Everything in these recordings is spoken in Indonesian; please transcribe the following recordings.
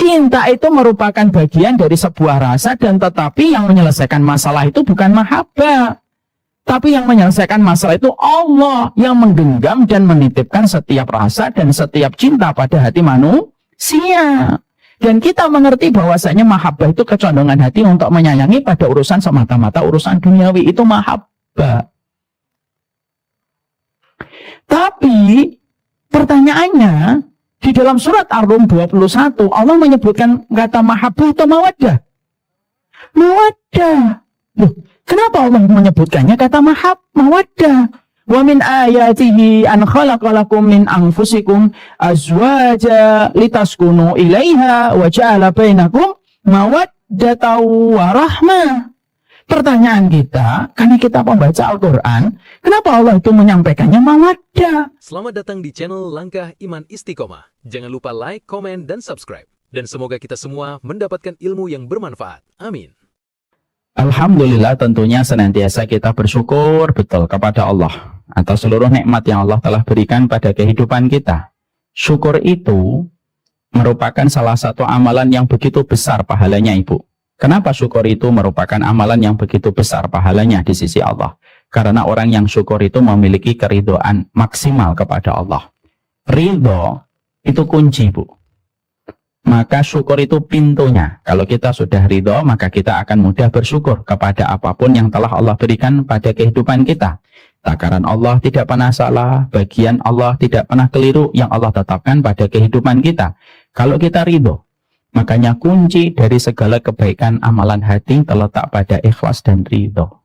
Cinta itu merupakan bagian dari sebuah rasa, dan tetapi yang menyelesaikan masalah itu bukan mahabbah. Tapi yang menyelesaikan masalah itu Allah yang menggenggam dan menitipkan setiap rasa dan setiap cinta pada hati manusia. Dan kita mengerti bahwasanya mahabbah itu kecondongan hati untuk menyayangi pada urusan semata-mata urusan duniawi, itu mahabbah. Tapi pertanyaannya, di dalam surat Ar-Rum 21 Allah menyebutkan kata mahabbah atau mawaddah? Mawaddah. Loh, kenapa Allah menyebutkannya kata mawaddah? Wa min ayatihi an khalaqalakum min anfusikum azwaja litaskunu ilaiha wa ja'ala bainakum mawaddatan wa rahmah. Pertanyaan kita, karena kita membaca Al-Quran, kenapa Allah itu menyampaikannya mawaddah? Selamat datang di channel Langkah Iman Istiqomah. Jangan lupa like, komen, dan subscribe. Dan semoga kita semua mendapatkan ilmu yang bermanfaat. Amin. Alhamdulillah, tentunya senantiasa kita bersyukur betul kepada Allah atas seluruh nikmat yang Allah telah berikan pada kehidupan kita. Syukur itu merupakan salah satu amalan yang begitu besar pahalanya, Ibu. Kenapa syukur itu merupakan amalan yang begitu besar pahalanya di sisi Allah? Karena orang yang syukur itu memiliki keridhaan maksimal kepada Allah. Ridho itu kunci, Bu. Maka syukur itu pintunya. Kalau kita sudah ridho, maka kita akan mudah bersyukur kepada apapun yang telah Allah berikan pada kehidupan kita. Takaran Allah tidak pernah salah, bagian Allah tidak pernah keliru yang Allah tetapkan pada kehidupan kita. Kalau kita ridho, makanya kunci dari segala kebaikan amalan hati terletak pada ikhlas dan ridho.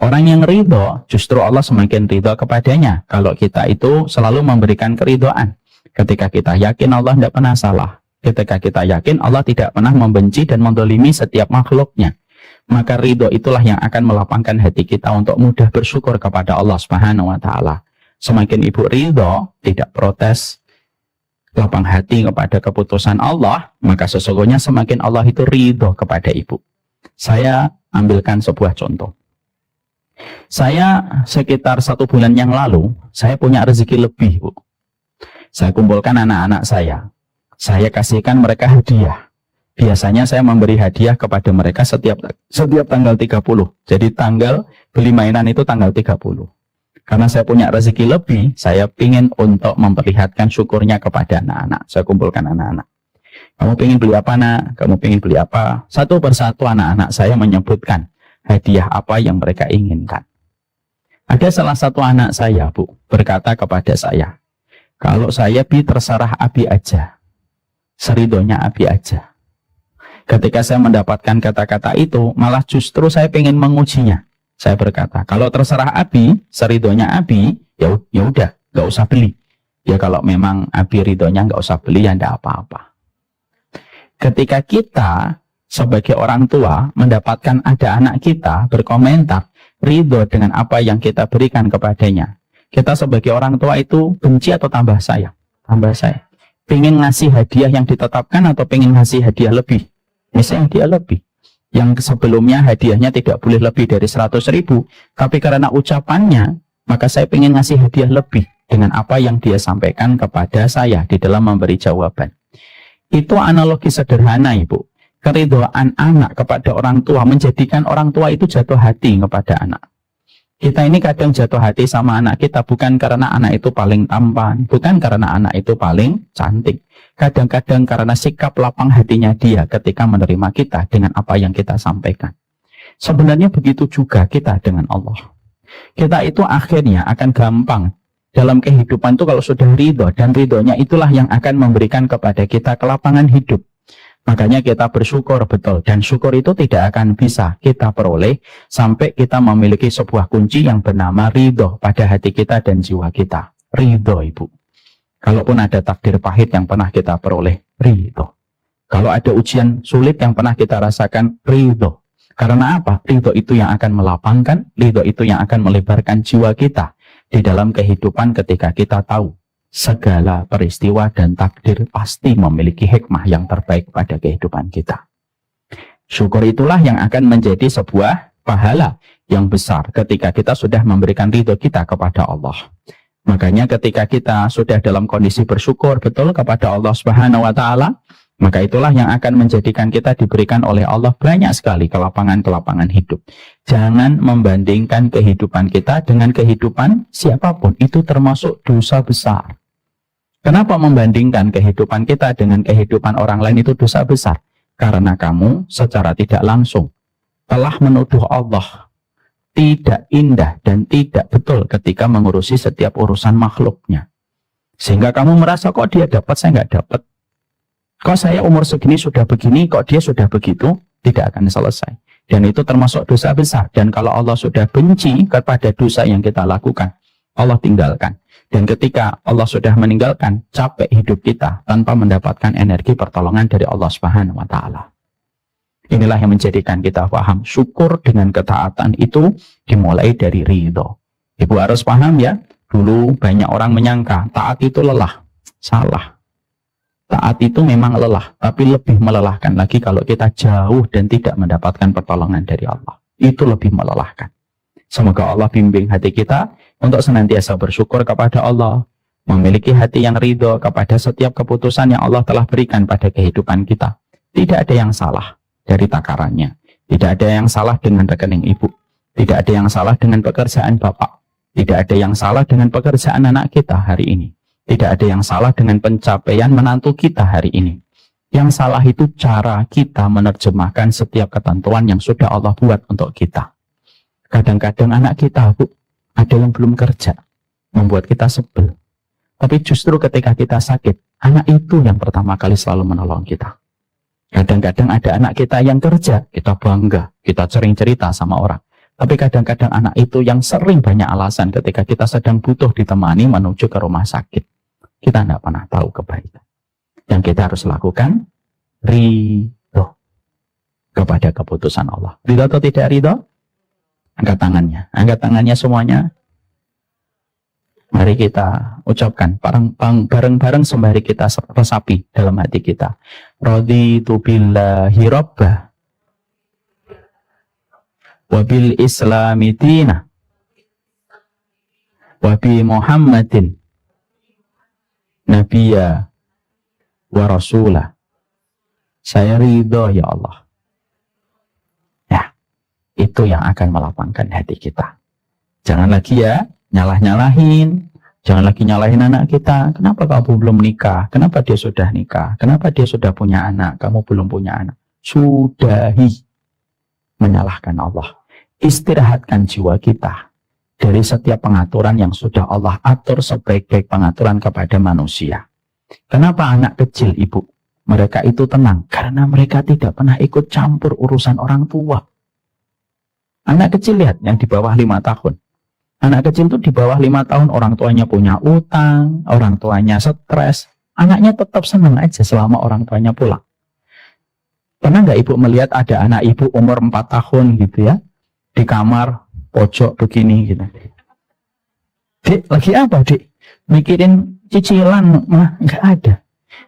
Orang yang ridho, justru Allah semakin ridho kepadanya. Kalau kita itu selalu memberikan keridhoan. Ketika kita yakin Allah tidak pernah salah. Ketika kita yakin Allah tidak pernah membenci dan mendolimi setiap makhluknya. Maka ridho itulah yang akan melapangkan hati kita untuk mudah bersyukur kepada Allah Subhanahu wa Ta'ala. Semakin Ibu ridho, tidak protes, lapang hati kepada keputusan Allah, maka sesungguhnya semakin Allah itu ridho kepada Ibu. Saya ambilkan sebuah contoh. Saya sekitar 1 bulan yang lalu, saya punya rezeki lebih, Bu. Saya kumpulkan anak-anak saya kasihkan mereka hadiah. Biasanya saya memberi hadiah kepada mereka setiap tanggal 30. Jadi tanggal beli mainan itu tanggal 30. Karena saya punya rezeki lebih, saya ingin untuk memperlihatkan syukurnya kepada anak-anak. Saya kumpulkan anak-anak. Kamu ingin beli apa, nak? Kamu ingin beli apa? Satu persatu anak-anak saya menyebutkan hadiah apa yang mereka inginkan. Ada salah satu anak saya, Bu, berkata kepada saya, kalau saya terserah Abi aja. Seridhonya Abi aja. Ketika saya mendapatkan kata-kata itu, malah justru saya ingin mengujinya. Saya berkata, kalau terserah Abi, seridhonya Abi, ya udah, nggak usah beli. Ya kalau memang Abi ridhonya nggak usah beli, ya nggak apa-apa. Ketika kita sebagai orang tua mendapatkan ada anak kita berkomentar ridho dengan apa yang kita berikan kepadanya, kita sebagai orang tua itu benci atau tambah sayang? Tambah sayang. Pengen ngasih hadiah yang ditetapkan atau pengen ngasih hadiah lebih? Misalnya hadiah lebih. Yang sebelumnya hadiahnya tidak boleh lebih dari 100.000, tapi karena ucapannya, maka saya pengen ngasih hadiah lebih dengan apa yang dia sampaikan kepada saya di dalam memberi jawaban. Itu analogi sederhana, Ibu. Keridhaan anak kepada orang tua menjadikan orang tua itu jatuh hati kepada anak. Kita ini kadang jatuh hati sama anak kita bukan karena anak itu paling tampan, bukan karena anak itu paling cantik. Kadang-kadang karena sikap lapang hatinya dia ketika menerima kita dengan apa yang kita sampaikan. Sebenarnya begitu juga kita dengan Allah. Kita itu akhirnya akan gampang dalam kehidupan itu kalau sudah ridho, dan ridhonya itulah yang akan memberikan kepada kita kelapangan hidup. Makanya kita bersyukur betul, dan syukur itu tidak akan bisa kita peroleh sampai kita memiliki sebuah kunci yang bernama ridho pada hati kita dan jiwa kita. Ridho, Ibu. Kalaupun ada takdir pahit yang pernah kita peroleh, ridho. Kalau ada ujian sulit yang pernah kita rasakan, ridho. Karena apa? Ridho itu yang akan melapangkan, ridho itu yang akan melebarkan jiwa kita di dalam kehidupan ketika kita tahu segala peristiwa dan takdir pasti memiliki hikmah yang terbaik pada kehidupan kita. Syukur itulah yang akan menjadi sebuah pahala yang besar ketika kita sudah memberikan ridho kita kepada Allah. Makanya ketika kita sudah dalam kondisi bersyukur betul kepada Allah Subhanahu wa Ta'ala, Maka itulah yang akan menjadikan kita diberikan oleh Allah banyak sekali kelapangan-kelapangan hidup. Jangan membandingkan kehidupan kita dengan kehidupan siapapun. Itu termasuk dosa besar. Kenapa membandingkan kehidupan kita dengan kehidupan orang lain itu dosa besar? Karena kamu secara tidak langsung telah menuduh Allah tidak indah dan tidak betul ketika mengurusi setiap urusan makhluknya. Sehingga kamu merasa kok dia dapat, saya nggak dapat. Kok saya umur segini sudah begini, kok dia sudah begitu, tidak akan selesai. Dan itu termasuk dosa besar. Dan kalau Allah sudah benci kepada dosa yang kita lakukan, Allah tinggalkan. Dan ketika Allah sudah meninggalkan, capek hidup kita tanpa mendapatkan energi pertolongan dari Allah Subhanahu wa Ta'ala. Inilah yang menjadikan kita paham syukur dengan ketaatan itu dimulai dari ridho. Ibu harus paham ya, dulu banyak orang menyangka taat itu lelah. Salah. Taat itu memang lelah, tapi lebih melelahkan lagi kalau kita jauh dan tidak mendapatkan pertolongan dari Allah. Itu lebih melelahkan. Semoga Allah bimbing hati kita untuk senantiasa bersyukur kepada Allah, memiliki hati yang ridho kepada setiap keputusan yang Allah telah berikan pada kehidupan kita. Tidak ada yang salah dari takarannya. Tidak ada yang salah dengan rekening ibu. Tidak ada yang salah dengan pekerjaan bapak. Tidak ada yang salah dengan pekerjaan anak kita hari ini. Tidak ada yang salah dengan pencapaian menantu kita hari ini. Yang salah itu cara kita menerjemahkan setiap ketentuan yang sudah Allah buat untuk kita. Kadang-kadang anak kita, Bu, ada yang belum kerja, membuat kita sebel. Tapi justru ketika kita sakit, anak itu yang pertama kali selalu menolong kita. Kadang-kadang ada anak kita yang kerja, kita bangga, kita sering cerita sama orang. Tapi kadang-kadang anak itu yang sering banyak alasan ketika kita sedang butuh ditemani menuju ke rumah sakit. Kita tidak pernah tahu kebaikan. Yang kita harus lakukan, ridho kepada keputusan Allah. Ridho atau tidak ridho? Angkat tangannya semuanya. Mari kita ucapkan bareng-bareng sembari kita resapi dalam hati kita. Raditu billahi rabbah wa bil islami dina wa bi Muhammadin Nabiya wa Rasulah. Saya ridho ya Allah. Ya, itu yang akan melapangkan hati kita. Jangan lagi ya nyalah-nyalahin. Jangan lagi nyalahin anak kita. Kenapa kamu belum nikah? Kenapa dia sudah nikah? Kenapa dia sudah punya anak? Kamu belum punya anak. Sudahi menyalahkan Allah. Istirahatkan jiwa kita dari setiap pengaturan yang sudah Allah atur sebaik-baik pengaturan kepada manusia. Kenapa anak kecil, Ibu? Mereka itu tenang karena mereka tidak pernah ikut campur urusan orang tua. Anak kecil lihat yang di bawah 5 tahun. Anak kecil itu di bawah 5 tahun orang tuanya punya utang, orang tuanya stres. Anaknya tetap senang aja selama orang tuanya pulang. Pernah nggak Ibu melihat ada anak Ibu umur 4 tahun gitu ya, di kamar pojok begini gitu. Dek, lagi apa dek? Mikirin cicilan mah nggak ada.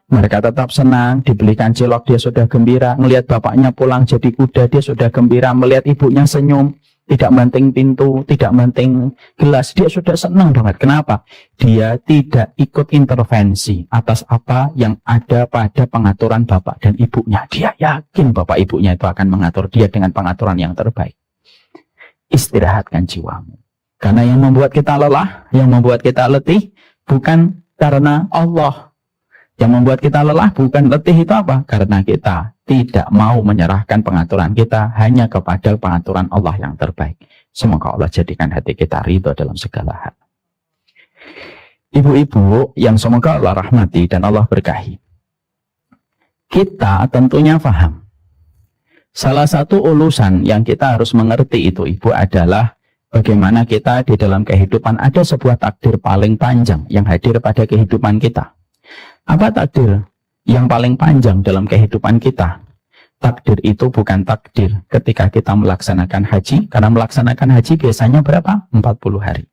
Mereka tetap senang, dibelikan cilok dia sudah gembira, ngelihat bapaknya pulang jadi kuda dia sudah gembira, melihat ibunya senyum, tidak banting pintu, tidak banting gelas, dia sudah senang banget. Kenapa? Dia tidak ikut intervensi atas apa yang ada pada pengaturan bapak dan ibunya. Dia yakin bapak ibunya itu akan mengatur dia dengan pengaturan yang terbaik. Istirahatkan jiwamu. Karena yang membuat kita lelah, yang membuat kita letih, bukan karena Allah. Yang membuat kita lelah bukan letih itu apa? Karena kita tidak mau menyerahkan pengaturan kita hanya kepada pengaturan Allah yang terbaik. Semoga Allah jadikan hati kita ridho dalam segala hal. Ibu-ibu yang semoga Allah rahmati dan Allah berkahi. Kita tentunya paham. Salah satu urusan yang kita harus mengerti itu, Ibu, adalah bagaimana kita di dalam kehidupan ada sebuah takdir paling panjang yang hadir pada kehidupan kita. Apa takdir yang paling panjang dalam kehidupan kita? Takdir itu bukan takdir ketika kita melaksanakan haji, karena melaksanakan haji biasanya berapa? 40 hari.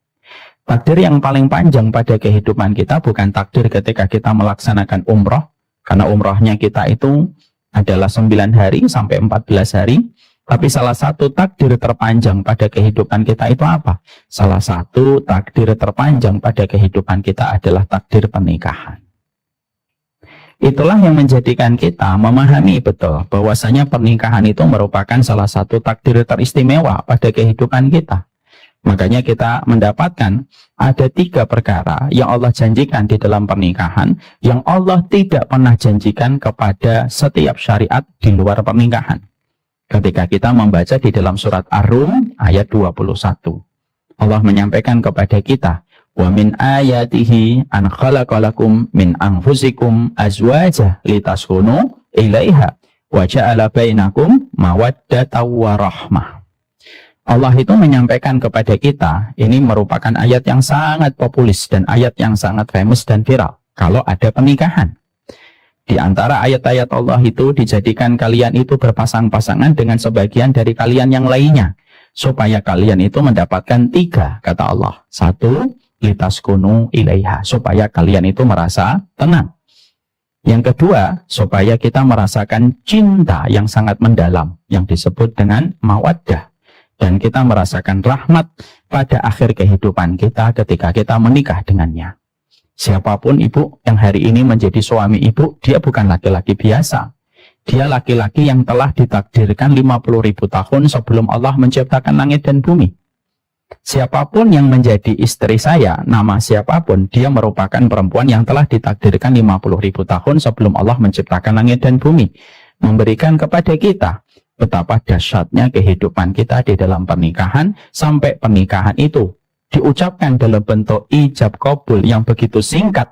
Takdir yang paling panjang pada kehidupan kita bukan takdir ketika kita melaksanakan umroh, karena umrohnya kita itu adalah 9 hari sampai 14 hari. Tapi salah satu takdir terpanjang pada kehidupan kita itu apa? Salah satu takdir terpanjang pada kehidupan kita adalah takdir pernikahan. Itulah yang menjadikan kita memahami betul bahwasanya pernikahan itu merupakan salah satu takdir teristimewa pada kehidupan kita. Makanya kita mendapatkan ada 3 perkara yang Allah janjikan di dalam pernikahan yang Allah tidak pernah janjikan kepada setiap syariat di luar pernikahan. Ketika kita membaca di dalam surat Ar-Rum ayat 21, Allah menyampaikan kepada kita, wa min ayatihi an khalaqalakum min anfusikum azwaja litaskunu ilaiha wa ja'ala bainakum mawaddatan wa rahmah. Allah itu menyampaikan kepada kita, ini merupakan ayat yang sangat populis dan ayat yang sangat famous dan viral kalau ada pernikahan. Di antara ayat-ayat Allah itu dijadikan kalian itu berpasang-pasangan dengan sebagian dari kalian yang lainnya, supaya kalian itu mendapatkan 3, kata Allah. 1, litaskunu ilaiha, supaya kalian itu merasa tenang. Yang kedua, supaya kita merasakan cinta yang sangat mendalam, yang disebut dengan mawaddah. Dan kita merasakan rahmat pada akhir kehidupan kita ketika kita menikah dengannya. Siapapun ibu yang hari ini menjadi suami ibu, dia bukan laki-laki biasa. Dia laki-laki yang telah ditakdirkan 50.000 tahun sebelum Allah menciptakan langit dan bumi. Siapapun yang menjadi istri saya, nama siapapun, dia merupakan perempuan yang telah ditakdirkan 50.000 tahun sebelum Allah menciptakan langit dan bumi. Memberikan kepada kita betapa dahsyatnya kehidupan kita di dalam pernikahan, sampai pernikahan itu diucapkan dalam bentuk ijab qabul yang begitu singkat,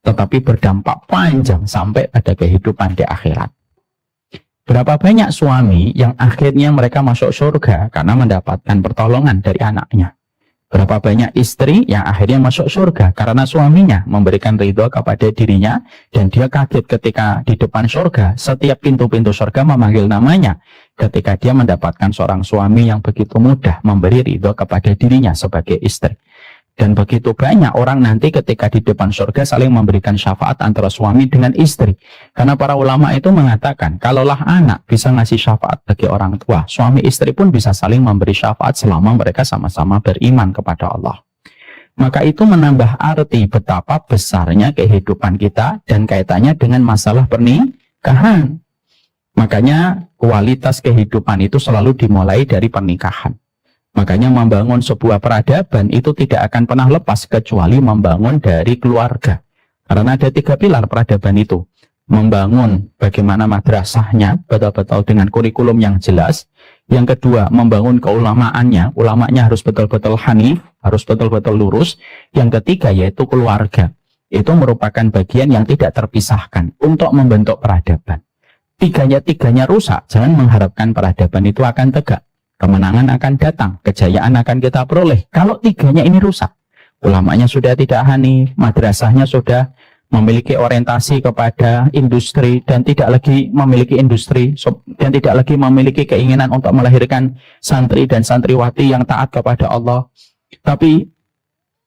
tetapi berdampak panjang sampai pada kehidupan di akhirat. Berapa banyak suami yang akhirnya mereka masuk surga karena mendapatkan pertolongan dari anaknya. Berapa banyak istri yang akhirnya masuk surga karena suaminya memberikan ridho kepada dirinya, dan dia kaget ketika di depan surga, setiap pintu-pintu surga memanggil namanya, ketika dia mendapatkan seorang suami yang begitu mudah memberi ridho kepada dirinya sebagai istri. Dan begitu banyak orang nanti ketika di depan surga saling memberikan syafaat antara suami dengan istri. Karena para ulama itu mengatakan, kalaulah anak bisa ngasih syafaat bagi orang tua, suami istri pun bisa saling memberi syafaat selama mereka sama-sama beriman kepada Allah. Maka itu menambah arti betapa besarnya kehidupan kita dan kaitannya dengan masalah pernikahan. Makanya kualitas kehidupan itu selalu dimulai dari pernikahan. Makanya membangun sebuah peradaban itu tidak akan pernah lepas kecuali membangun dari keluarga. Karena ada 3 pilar peradaban itu. Membangun bagaimana madrasahnya betul-betul dengan kurikulum yang jelas. Yang kedua, membangun keulamaannya. Ulamanya harus betul-betul hanif, harus betul-betul lurus. Yang ketiga yaitu keluarga. Itu merupakan bagian yang tidak terpisahkan untuk membentuk peradaban. Tiganya rusak, jangan mengharapkan peradaban itu akan tegak. Kemenangan akan datang, kejayaan akan kita peroleh. Kalau 3-nya ini rusak, ulamanya sudah tidak hanif, madrasahnya sudah memiliki orientasi kepada industri dan tidak lagi memiliki industri, dan tidak lagi memiliki keinginan untuk melahirkan santri dan santriwati yang taat kepada Allah. Tapi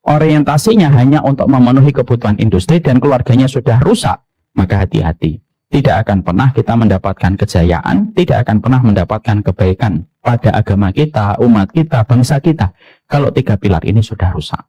orientasinya hanya untuk memenuhi kebutuhan industri dan keluarganya sudah rusak, maka hati-hati. Tidak akan pernah kita mendapatkan kejayaan, tidak akan pernah mendapatkan kebaikan pada agama kita, umat kita, bangsa kita, kalau 3 pilar ini sudah rusak.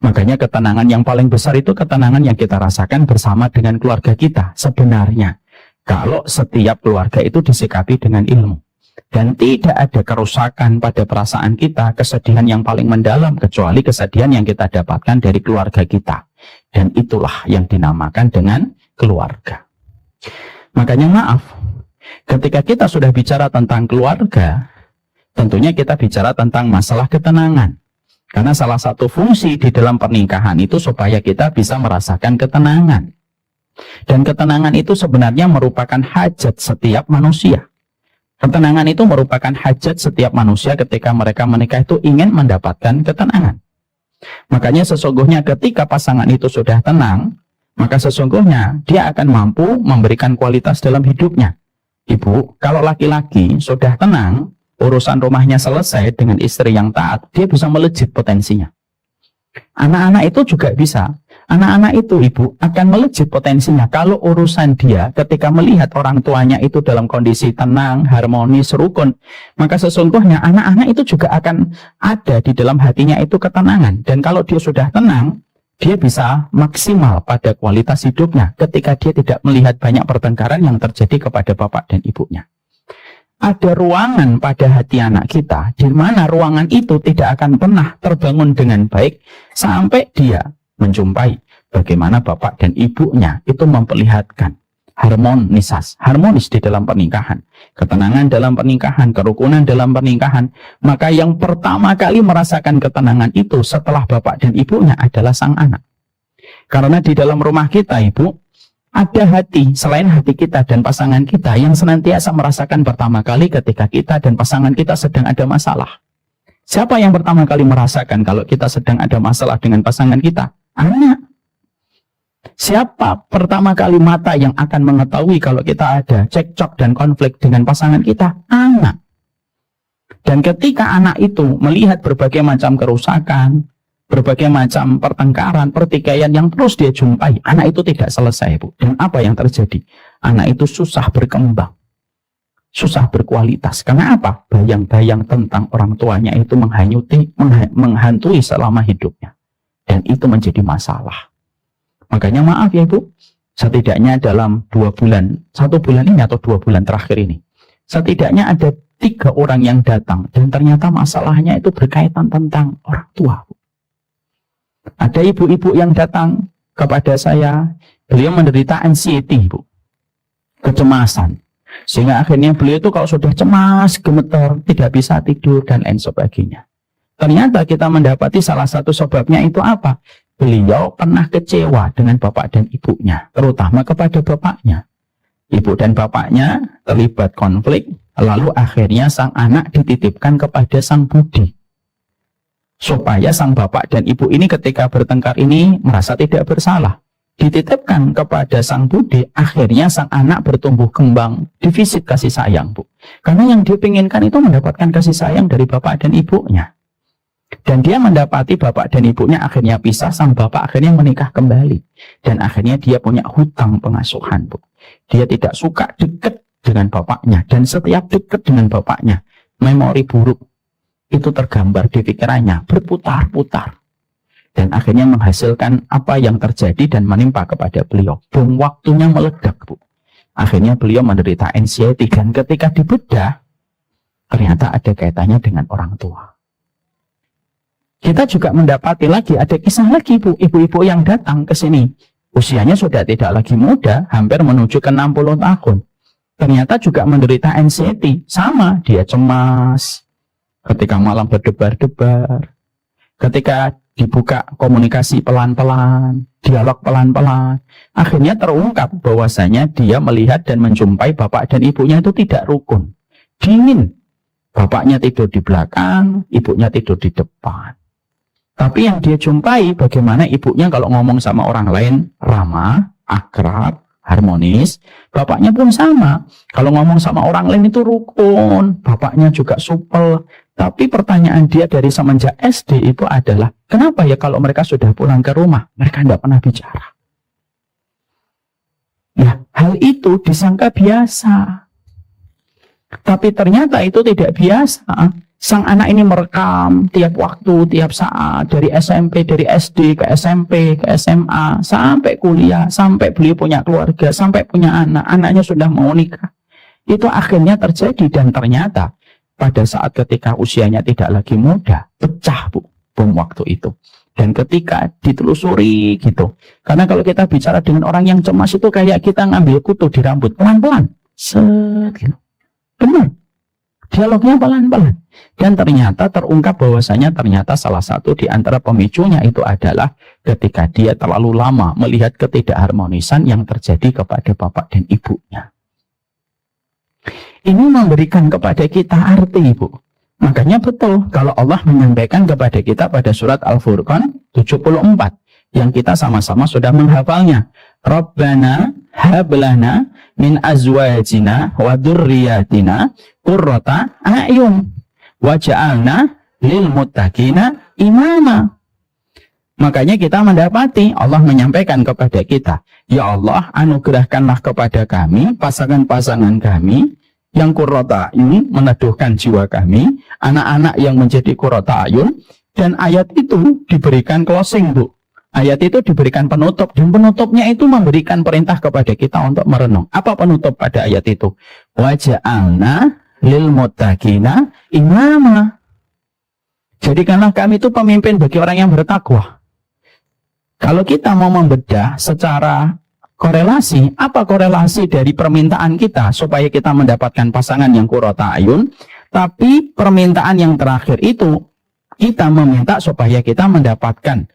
Makanya ketenangan yang paling besar itu ketenangan yang kita rasakan bersama dengan keluarga kita. Sebenarnya, kalau setiap keluarga itu disikapi dengan ilmu, dan tidak ada kerusakan pada perasaan kita, kesedihan yang paling mendalam, kecuali kesedihan yang kita dapatkan dari keluarga kita. Dan itulah yang dinamakan dengan keluarga. Makanya maaf, ketika kita sudah bicara tentang keluarga, tentunya kita bicara tentang masalah ketenangan. Karena salah satu fungsi di dalam pernikahan itu supaya kita bisa merasakan ketenangan. Dan ketenangan itu sebenarnya merupakan hajat setiap manusia. Ketenangan itu merupakan hajat setiap manusia ketika mereka menikah itu ingin mendapatkan ketenangan. Makanya sesungguhnya ketika pasangan itu sudah tenang, maka sesungguhnya dia akan mampu memberikan kualitas dalam hidupnya. Ibu, kalau laki-laki sudah tenang, urusan rumahnya selesai dengan istri yang taat, dia bisa melejit potensinya. Anak-anak itu juga bisa. Anak-anak itu, ibu, akan melejit potensinya kalau urusan dia ketika melihat orang tuanya itu dalam kondisi tenang, harmonis, rukun. Maka sesungguhnya anak-anak itu juga akan ada di dalam hatinya itu ketenangan. Dan kalau dia sudah tenang, dia bisa maksimal pada kualitas hidupnya ketika dia tidak melihat banyak pertengkaran yang terjadi kepada bapak dan ibunya. Ada ruangan pada hati anak kita, di mana ruangan itu tidak akan pernah terbangun dengan baik sampai dia menjumpai bagaimana bapak dan ibunya itu memperlihatkan harmonis di dalam pernikahan, ketenangan dalam pernikahan, kerukunan dalam pernikahan. Maka yang pertama kali merasakan ketenangan itu setelah bapak dan ibunya adalah sang anak. Karena di dalam rumah kita, ibu, ada hati selain hati kita dan pasangan kita yang senantiasa merasakan pertama kali ketika kita dan pasangan kita sedang ada masalah. Siapa yang pertama kali merasakan kalau kita sedang ada masalah dengan pasangan kita? Anak. Siapa pertama kali mata yang akan mengetahui kalau kita ada cekcok dan konflik dengan pasangan kita? Anak. Dan ketika anak itu melihat berbagai macam kerusakan, berbagai macam pertengkaran, pertikaian yang terus dia jumpai, anak itu tidak selesai, Bu. Dan apa yang terjadi? Anak itu susah berkembang, susah berkualitas. Karena apa? Bayang-bayang tentang orang tuanya itu menghantui selama hidupnya. Dan itu menjadi masalah. Makanya maaf ya Ibu, setidaknya dalam 2 bulan, 1 bulan ini atau 2 bulan terakhir ini, setidaknya ada 3 orang yang datang dan ternyata masalahnya itu berkaitan tentang orang tua, Bu. Ada ibu-ibu yang datang kepada saya, beliau menderita anxiety, Bu, kecemasan, sehingga akhirnya beliau itu kalau sudah cemas, gemeter, tidak bisa tidur dan lain sebagainya. Ternyata kita mendapati salah satu sebabnya itu apa? Beliau pernah kecewa dengan bapak dan ibunya, terutama kepada bapaknya. Ibu dan bapaknya terlibat konflik, lalu akhirnya sang anak dititipkan kepada sang budi. Supaya sang bapak dan ibu ini ketika bertengkar ini merasa tidak bersalah. Dititipkan kepada sang budi, akhirnya sang anak bertumbuh kembang, defisit kasih sayang, Bu. Karena yang dipinginkan itu mendapatkan kasih sayang dari bapak dan ibunya. Dan dia mendapati bapak dan ibunya akhirnya pisah, sang bapak akhirnya menikah kembali. Dan akhirnya dia punya hutang pengasuhan, Bu. Dia tidak suka dekat dengan bapaknya. Dan setiap dekat dengan bapaknya, memori buruk itu tergambar di pikirannya, berputar-putar. Dan akhirnya menghasilkan apa yang terjadi dan menimpa kepada beliau. Bom waktunya meledak, Bu. Akhirnya beliau menderita anxiety. Dan ketika dibedah, ternyata ada kaitannya dengan orang tua. Kita juga mendapati lagi, ada kisah lagi, Bu, ibu-ibu yang datang ke sini. Usianya sudah tidak lagi muda, hampir menuju ke 60 tahun. Ternyata juga menderita anxiety. Sama, dia cemas. Ketika malam berdebar-debar, ketika dibuka komunikasi pelan-pelan, dialog pelan-pelan, akhirnya terungkap bahwasanya dia melihat dan menjumpai bapak dan ibunya itu tidak rukun, dingin. Bapaknya tidur di belakang, ibunya tidur di depan. Tapi yang dia jumpai bagaimana ibunya kalau ngomong sama orang lain ramah, akrab, harmonis. Bapaknya pun sama. Kalau ngomong sama orang lain itu rukun, bapaknya juga supel. Tapi pertanyaan dia dari semenjak SD itu adalah, kenapa ya kalau mereka sudah pulang ke rumah, mereka tidak pernah bicara? Ya, hal itu disangka biasa. Tapi ternyata itu tidak biasa. Sang anak ini merekam tiap waktu, tiap saat, dari SMP, dari SD ke SMP, ke SMA, sampai kuliah, sampai beliau punya keluarga, sampai punya anak, anaknya sudah mau nikah. Itu akhirnya terjadi dan ternyata pada saat ketika usianya tidak lagi muda, pecah, Bu, bom waktu itu. Dan ketika ditelusuri gitu, karena kalau kita bicara dengan orang yang cemas itu kayak kita ngambil kutu di rambut, pelan-pelan, set gitu. Benar, dialognya pelan-pelan. Dan ternyata terungkap bahwasanya ternyata salah satu di antara pemicunya itu adalah ketika dia terlalu lama melihat ketidakharmonisan yang terjadi kepada bapak dan ibunya. Ini memberikan kepada kita arti, Bu. Makanya betul kalau Allah menyampaikan kepada kita pada surat Al-Furqan 74 yang kita sama-sama sudah menghafalnya. Rabbana hablana min azwajina wa dzurriyyatina qurrata a'yun waj'alna lil muttaqina imama. Makanya kita mendapati Allah menyampaikan kepada kita, ya Allah, anugerahkanlah kepada kami pasangan-pasangan kami yang qurrata ayun, meneduhkan jiwa kami, anak-anak yang menjadi qurrata ayun. Dan ayat itu diberikan closing, Bu. Ayat itu diberikan penutup, dan penutupnya itu memberikan perintah kepada kita untuk merenung. Apa penutup pada ayat itu? Wa ja'alna lil muttaqina imama. Jadikanlah kami itu pemimpin bagi orang yang bertakwa. Kalau kita mau membedah secara korelasi, apa korelasi dari permintaan kita supaya kita mendapatkan pasangan yang qurrata ayun, tapi permintaan yang terakhir itu kita meminta supaya kita mendapatkan,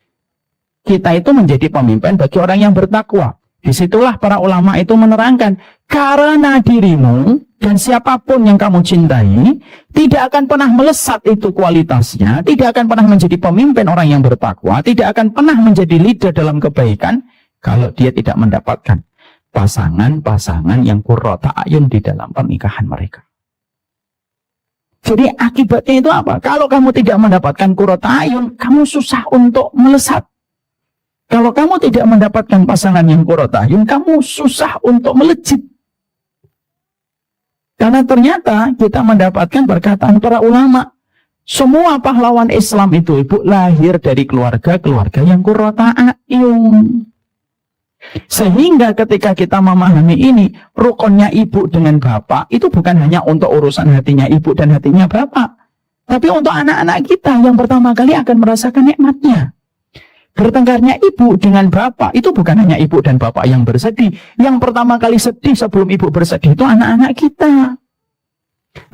kita itu menjadi pemimpin bagi orang yang bertakwa. Disitulah para ulama itu menerangkan, karena dirimu dan siapapun yang kamu cintai tidak akan pernah melesat itu kualitasnya, tidak akan pernah menjadi pemimpin orang yang bertakwa, tidak akan pernah menjadi leader dalam kebaikan kalau dia tidak mendapatkan pasangan-pasangan yang qurrata ayun di dalam pernikahan mereka. Jadi akibatnya itu apa? Kalau kamu tidak mendapatkan qurrata ayun, kamu susah untuk melesat. Kalau kamu tidak mendapatkan pasangan yang qurrata ayun, kamu susah untuk melejit. Karena ternyata kita mendapatkan perkataan para ulama, semua pahlawan Islam itu ibu lahir dari keluarga-keluarga yang qurrata ayun. Sehingga ketika kita memahami ini, rukunnya ibu dengan bapak itu bukan hanya untuk urusan hatinya ibu dan hatinya bapak, tapi untuk anak-anak kita yang pertama kali akan merasakan nikmatnya. Bertengkarnya ibu dengan bapak itu bukan hanya ibu dan bapak yang bersedih. Yang pertama kali sedih sebelum ibu bersedih itu anak-anak kita.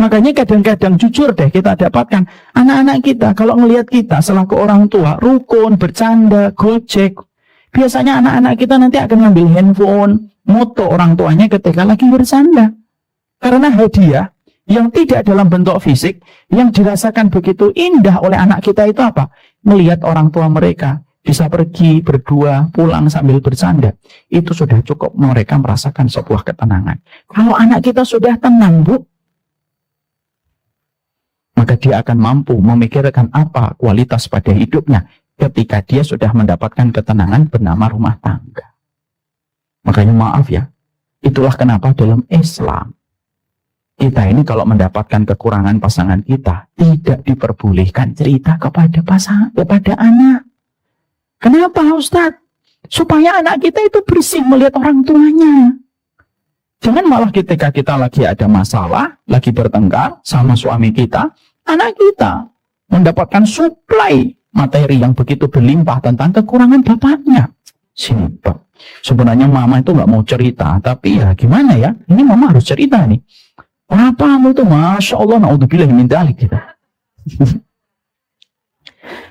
Makanya kadang-kadang jujur deh kita dapatkan anak-anak kita kalau ngelihat kita selaku orang tua rukun, bercanda, gojek. Biasanya anak-anak kita nanti akan ngambil handphone, moto orang tuanya ketika lagi bercanda. Karena hadiah yang tidak dalam bentuk fisik yang dirasakan begitu indah oleh anak kita itu apa? Melihat orang tua mereka bisa pergi berdua, pulang sambil bercanda. Itu sudah cukup mereka merasakan sebuah ketenangan. Kalau anak kita sudah tenang, Bu, maka dia akan mampu memikirkan apa kualitas pada hidupnya ketika dia sudah mendapatkan ketenangan bernama rumah tangga. Makanya maaf ya, itulah kenapa dalam Islam, kita ini kalau mendapatkan kekurangan pasangan kita, tidak diperbolehkan cerita kepada pasangan, kepada anak. Kenapa Ustadz? Supaya anak kita itu bersih melihat orang tuanya. Jangan malah ketika kita lagi ada masalah, lagi bertengkar sama suami kita, anak kita mendapatkan suplai materi yang begitu berlimpah tentang kekurangan bapaknya. Sini Pak, sebenarnya mama itu nggak mau cerita, tapi ya gimana ya? Ini mama harus cerita nih. Papamu itu Masya Allah, na'udzubillah min dzalik gitu.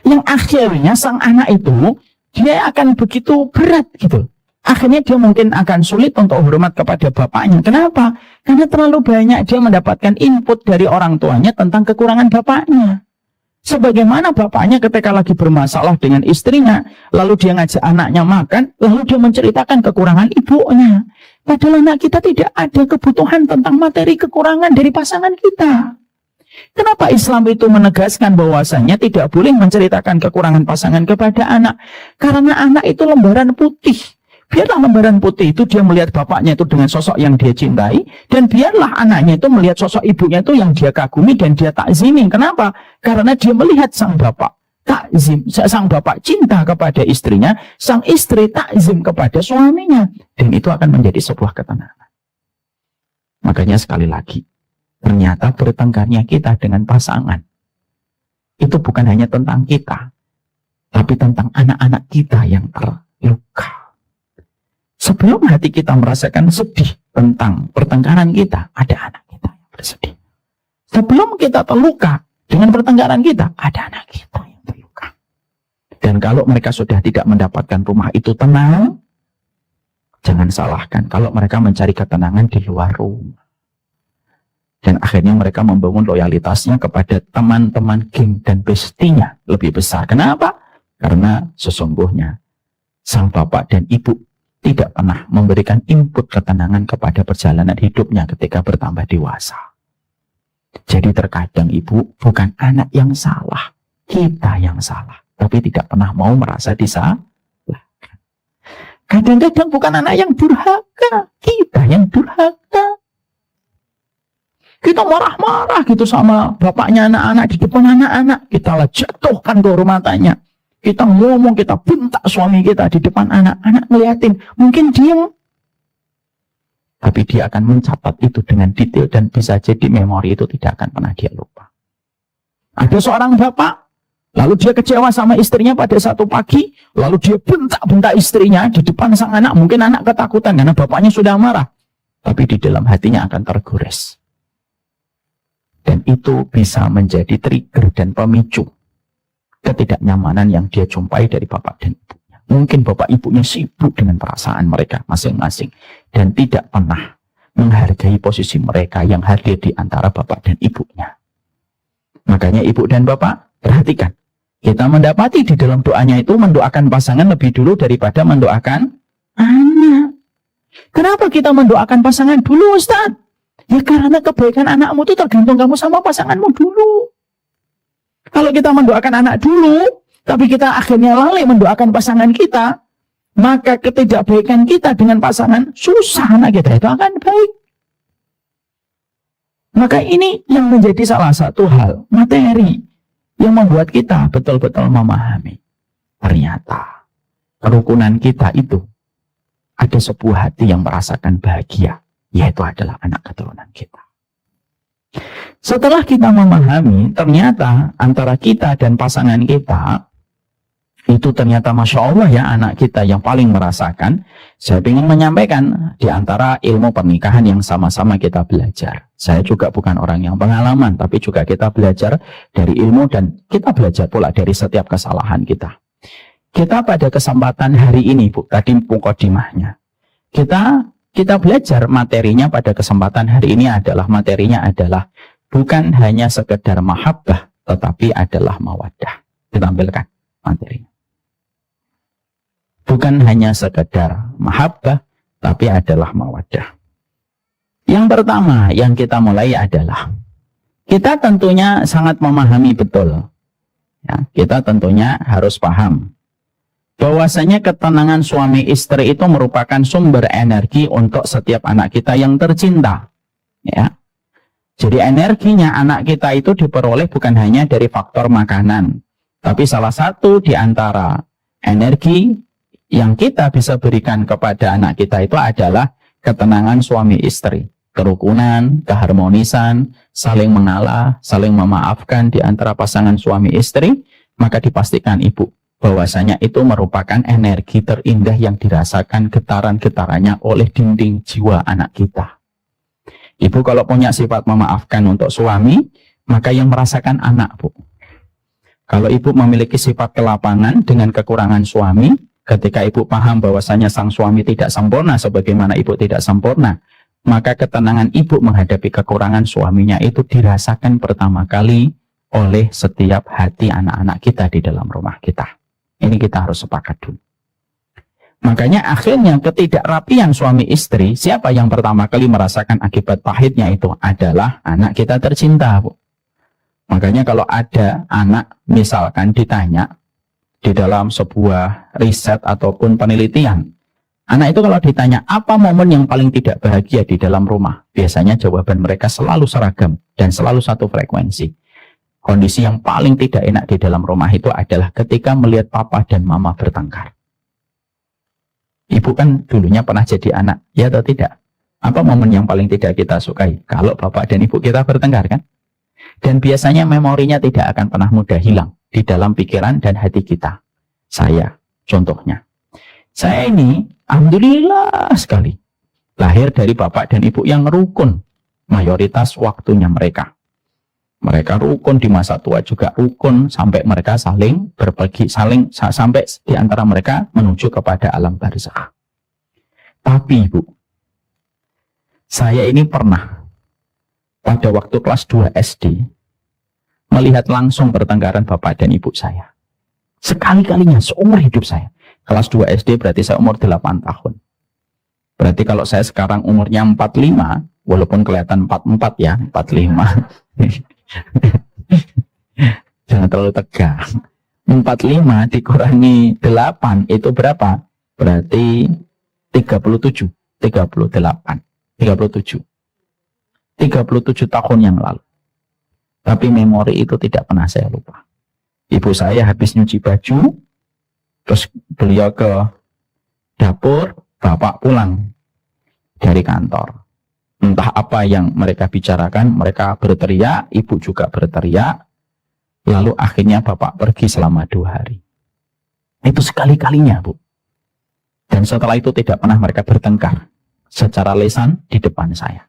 Yang akhirnya sang anak itu dia akan begitu berat gitu. Akhirnya dia mungkin akan sulit untuk hormat kepada bapaknya. Kenapa? Karena terlalu banyak dia mendapatkan input dari orang tuanya tentang kekurangan bapaknya. Sebagaimana bapaknya ketika lagi bermasalah dengan istrinya, lalu dia ngajak anaknya makan, lalu dia menceritakan kekurangan ibunya. Padahal anak kita tidak ada kebutuhan tentang materi kekurangan dari pasangan kita. Kenapa Islam itu menegaskan bahwasanya tidak boleh menceritakan kekurangan pasangan kepada anak? Karena anak itu lembaran putih. Biarlah lembaran putih itu dia melihat bapaknya itu dengan sosok yang dia cintai, dan biarlah anaknya itu melihat sosok ibunya itu yang dia kagumi dan dia takzimi. Kenapa? Karena dia melihat sang bapak takzim, sang bapak cinta kepada istrinya, sang istri takzim kepada suaminya, dan itu akan menjadi sebuah ketenangan. Makanya sekali lagi, ternyata bertengkarnya kita dengan pasangan itu bukan hanya tentang kita, tapi tentang anak-anak kita yang terluka. Sebelum hati kita merasakan sedih tentang pertengkaran kita, ada anak kita yang bersedih. Sebelum kita terluka dengan pertengkaran kita, ada anak kita yang terluka. Dan kalau mereka sudah tidak mendapatkan rumah itu tenang, jangan salahkan kalau mereka mencari ketenangan di luar rumah. Dan akhirnya mereka membangun loyalitasnya kepada teman-teman geng dan bestinya lebih besar. Kenapa? Karena sesungguhnya sang bapak dan ibu tidak pernah memberikan input ketenangan kepada perjalanan hidupnya ketika bertambah dewasa. Jadi terkadang ibu bukan anak yang salah, kita yang salah, tapi tidak pernah mau merasa disalahkan. Kadang-kadang bukan anak yang durhaka, kita yang durhaka. Kita marah-marah gitu sama bapaknya anak-anak di depan anak-anak, kita lah jatuhkan kehormatannya. Kita ngomong, kita bentak suami kita di depan anak-anak ngeliatin, mungkin diem. Tapi dia akan mencatat itu dengan detail dan bisa jadi memori itu tidak akan pernah dia lupa. Ada seorang bapak, lalu dia kecewa sama istrinya pada satu pagi, lalu dia bentak-bentak istrinya di depan sang anak. Mungkin anak ketakutan karena bapaknya sudah marah. Tapi di dalam hatinya akan tergores. Dan itu bisa menjadi trigger dan pemicu ketidaknyamanan yang dia jumpai dari bapak dan ibunya. Mungkin bapak ibunya sibuk dengan perasaan mereka masing-masing dan tidak pernah menghargai posisi mereka yang hadir di antara bapak dan ibunya. Makanya ibu dan bapak, perhatikan. Kita mendapati di dalam doanya itu mendoakan pasangan lebih dulu daripada mendoakan anak. Kenapa kita mendoakan pasangan dulu, Ustaz? Ya karena kebaikan anakmu itu tergantung kamu sama pasanganmu dulu. Kalau kita mendoakan anak dulu, tapi kita akhirnya lalai mendoakan pasangan kita, maka ketidakbaikan kita dengan pasangan, susah anak kita itu akan baik. Maka ini yang menjadi salah satu hal, materi, yang membuat kita betul-betul memahami. Ternyata, kerukunan kita itu, ada sebuah hati yang merasakan bahagia, yaitu adalah anak keturunan kita. Setelah kita memahami, ternyata antara kita dan pasangan kita, itu ternyata Masya Allah ya anak kita yang paling merasakan. Saya ingin menyampaikan di antara ilmu pernikahan yang sama-sama kita belajar. Saya juga bukan orang yang pengalaman, tapi juga kita belajar dari ilmu dan kita belajar pula dari setiap kesalahan kita. Kita pada kesempatan hari ini, Bu, tadi mukadimahnya. Kita belajar materinya pada kesempatan hari ini adalah bukan hanya sekedar mahabbah, tetapi adalah mawaddah. Ditampilkan materinya. Bukan hanya sekedar mahabbah, tapi adalah mawaddah. Yang pertama yang kita mulai adalah, kita tentunya sangat memahami betul. Ya, kita tentunya harus paham bahwasanya ketenangan suami istri itu merupakan sumber energi untuk setiap anak kita yang tercinta. Ya. Jadi energinya anak kita itu diperoleh bukan hanya dari faktor makanan, tapi salah satu di antara energi yang kita bisa berikan kepada anak kita itu adalah ketenangan suami istri, kerukunan, keharmonisan, saling mengalah, saling memaafkan di antara pasangan suami istri. Maka dipastikan ibu bahwasanya itu merupakan energi terindah yang dirasakan getaran-getarannya oleh dinding jiwa anak kita. Ibu kalau punya sifat memaafkan untuk suami, maka yang merasakan anak, Bu. Kalau ibu memiliki sifat kelapangan dengan kekurangan suami, ketika ibu paham bahwasanya sang suami tidak sempurna sebagaimana ibu tidak sempurna, maka ketenangan ibu menghadapi kekurangan suaminya itu dirasakan pertama kali oleh setiap hati anak-anak kita di dalam rumah kita. Ini kita harus sepakat dulu. Makanya akhirnya ketidakrapian suami istri, siapa yang pertama kali merasakan akibat pahitnya itu adalah anak kita tercinta, Bu. Makanya kalau ada anak misalkan ditanya di dalam sebuah riset ataupun penelitian, anak itu kalau ditanya apa momen yang paling tidak bahagia di dalam rumah, biasanya jawaban mereka selalu seragam dan selalu satu frekuensi. Kondisi yang paling tidak enak di dalam rumah itu adalah ketika melihat papa dan mama bertengkar. Ibu kan dulunya pernah jadi anak, ya atau tidak? Apa momen yang paling tidak kita sukai? Kalau bapak dan ibu kita bertengkar, kan? Dan biasanya memorinya tidak akan pernah mudah hilang di dalam pikiran dan hati kita. Saya, contohnya. Saya ini, alhamdulillah sekali, lahir dari bapak dan ibu yang rukun. Mayoritas waktunya mereka. Mereka rukun di masa tua juga rukun sampai mereka saling berbagi, sampai di antara mereka menuju kepada alam barzakh. Tapi Ibu, saya ini pernah pada waktu kelas 2 SD melihat langsung pertengkaran bapak dan ibu saya. Sekali-kalinya seumur hidup saya. Kelas 2 SD berarti saya umur 8 tahun. Berarti kalau saya sekarang umurnya 45, walaupun kelihatan 44 ya, 45. Jangan terlalu tegang. 45 dikurangi 8 itu berapa? Berarti 37 tahun yang lalu. Tapi memori itu tidak pernah saya lupa. Ibu saya habis nyuci baju, Terus beliau ke dapur, bapak pulang dari kantor. Entah apa yang mereka bicarakan, mereka berteriak, ibu juga berteriak. Lalu akhirnya bapak pergi selama 2 hari. Itu sekali-kalinya, Bu. Dan setelah itu tidak pernah mereka bertengkar secara lisan di depan saya.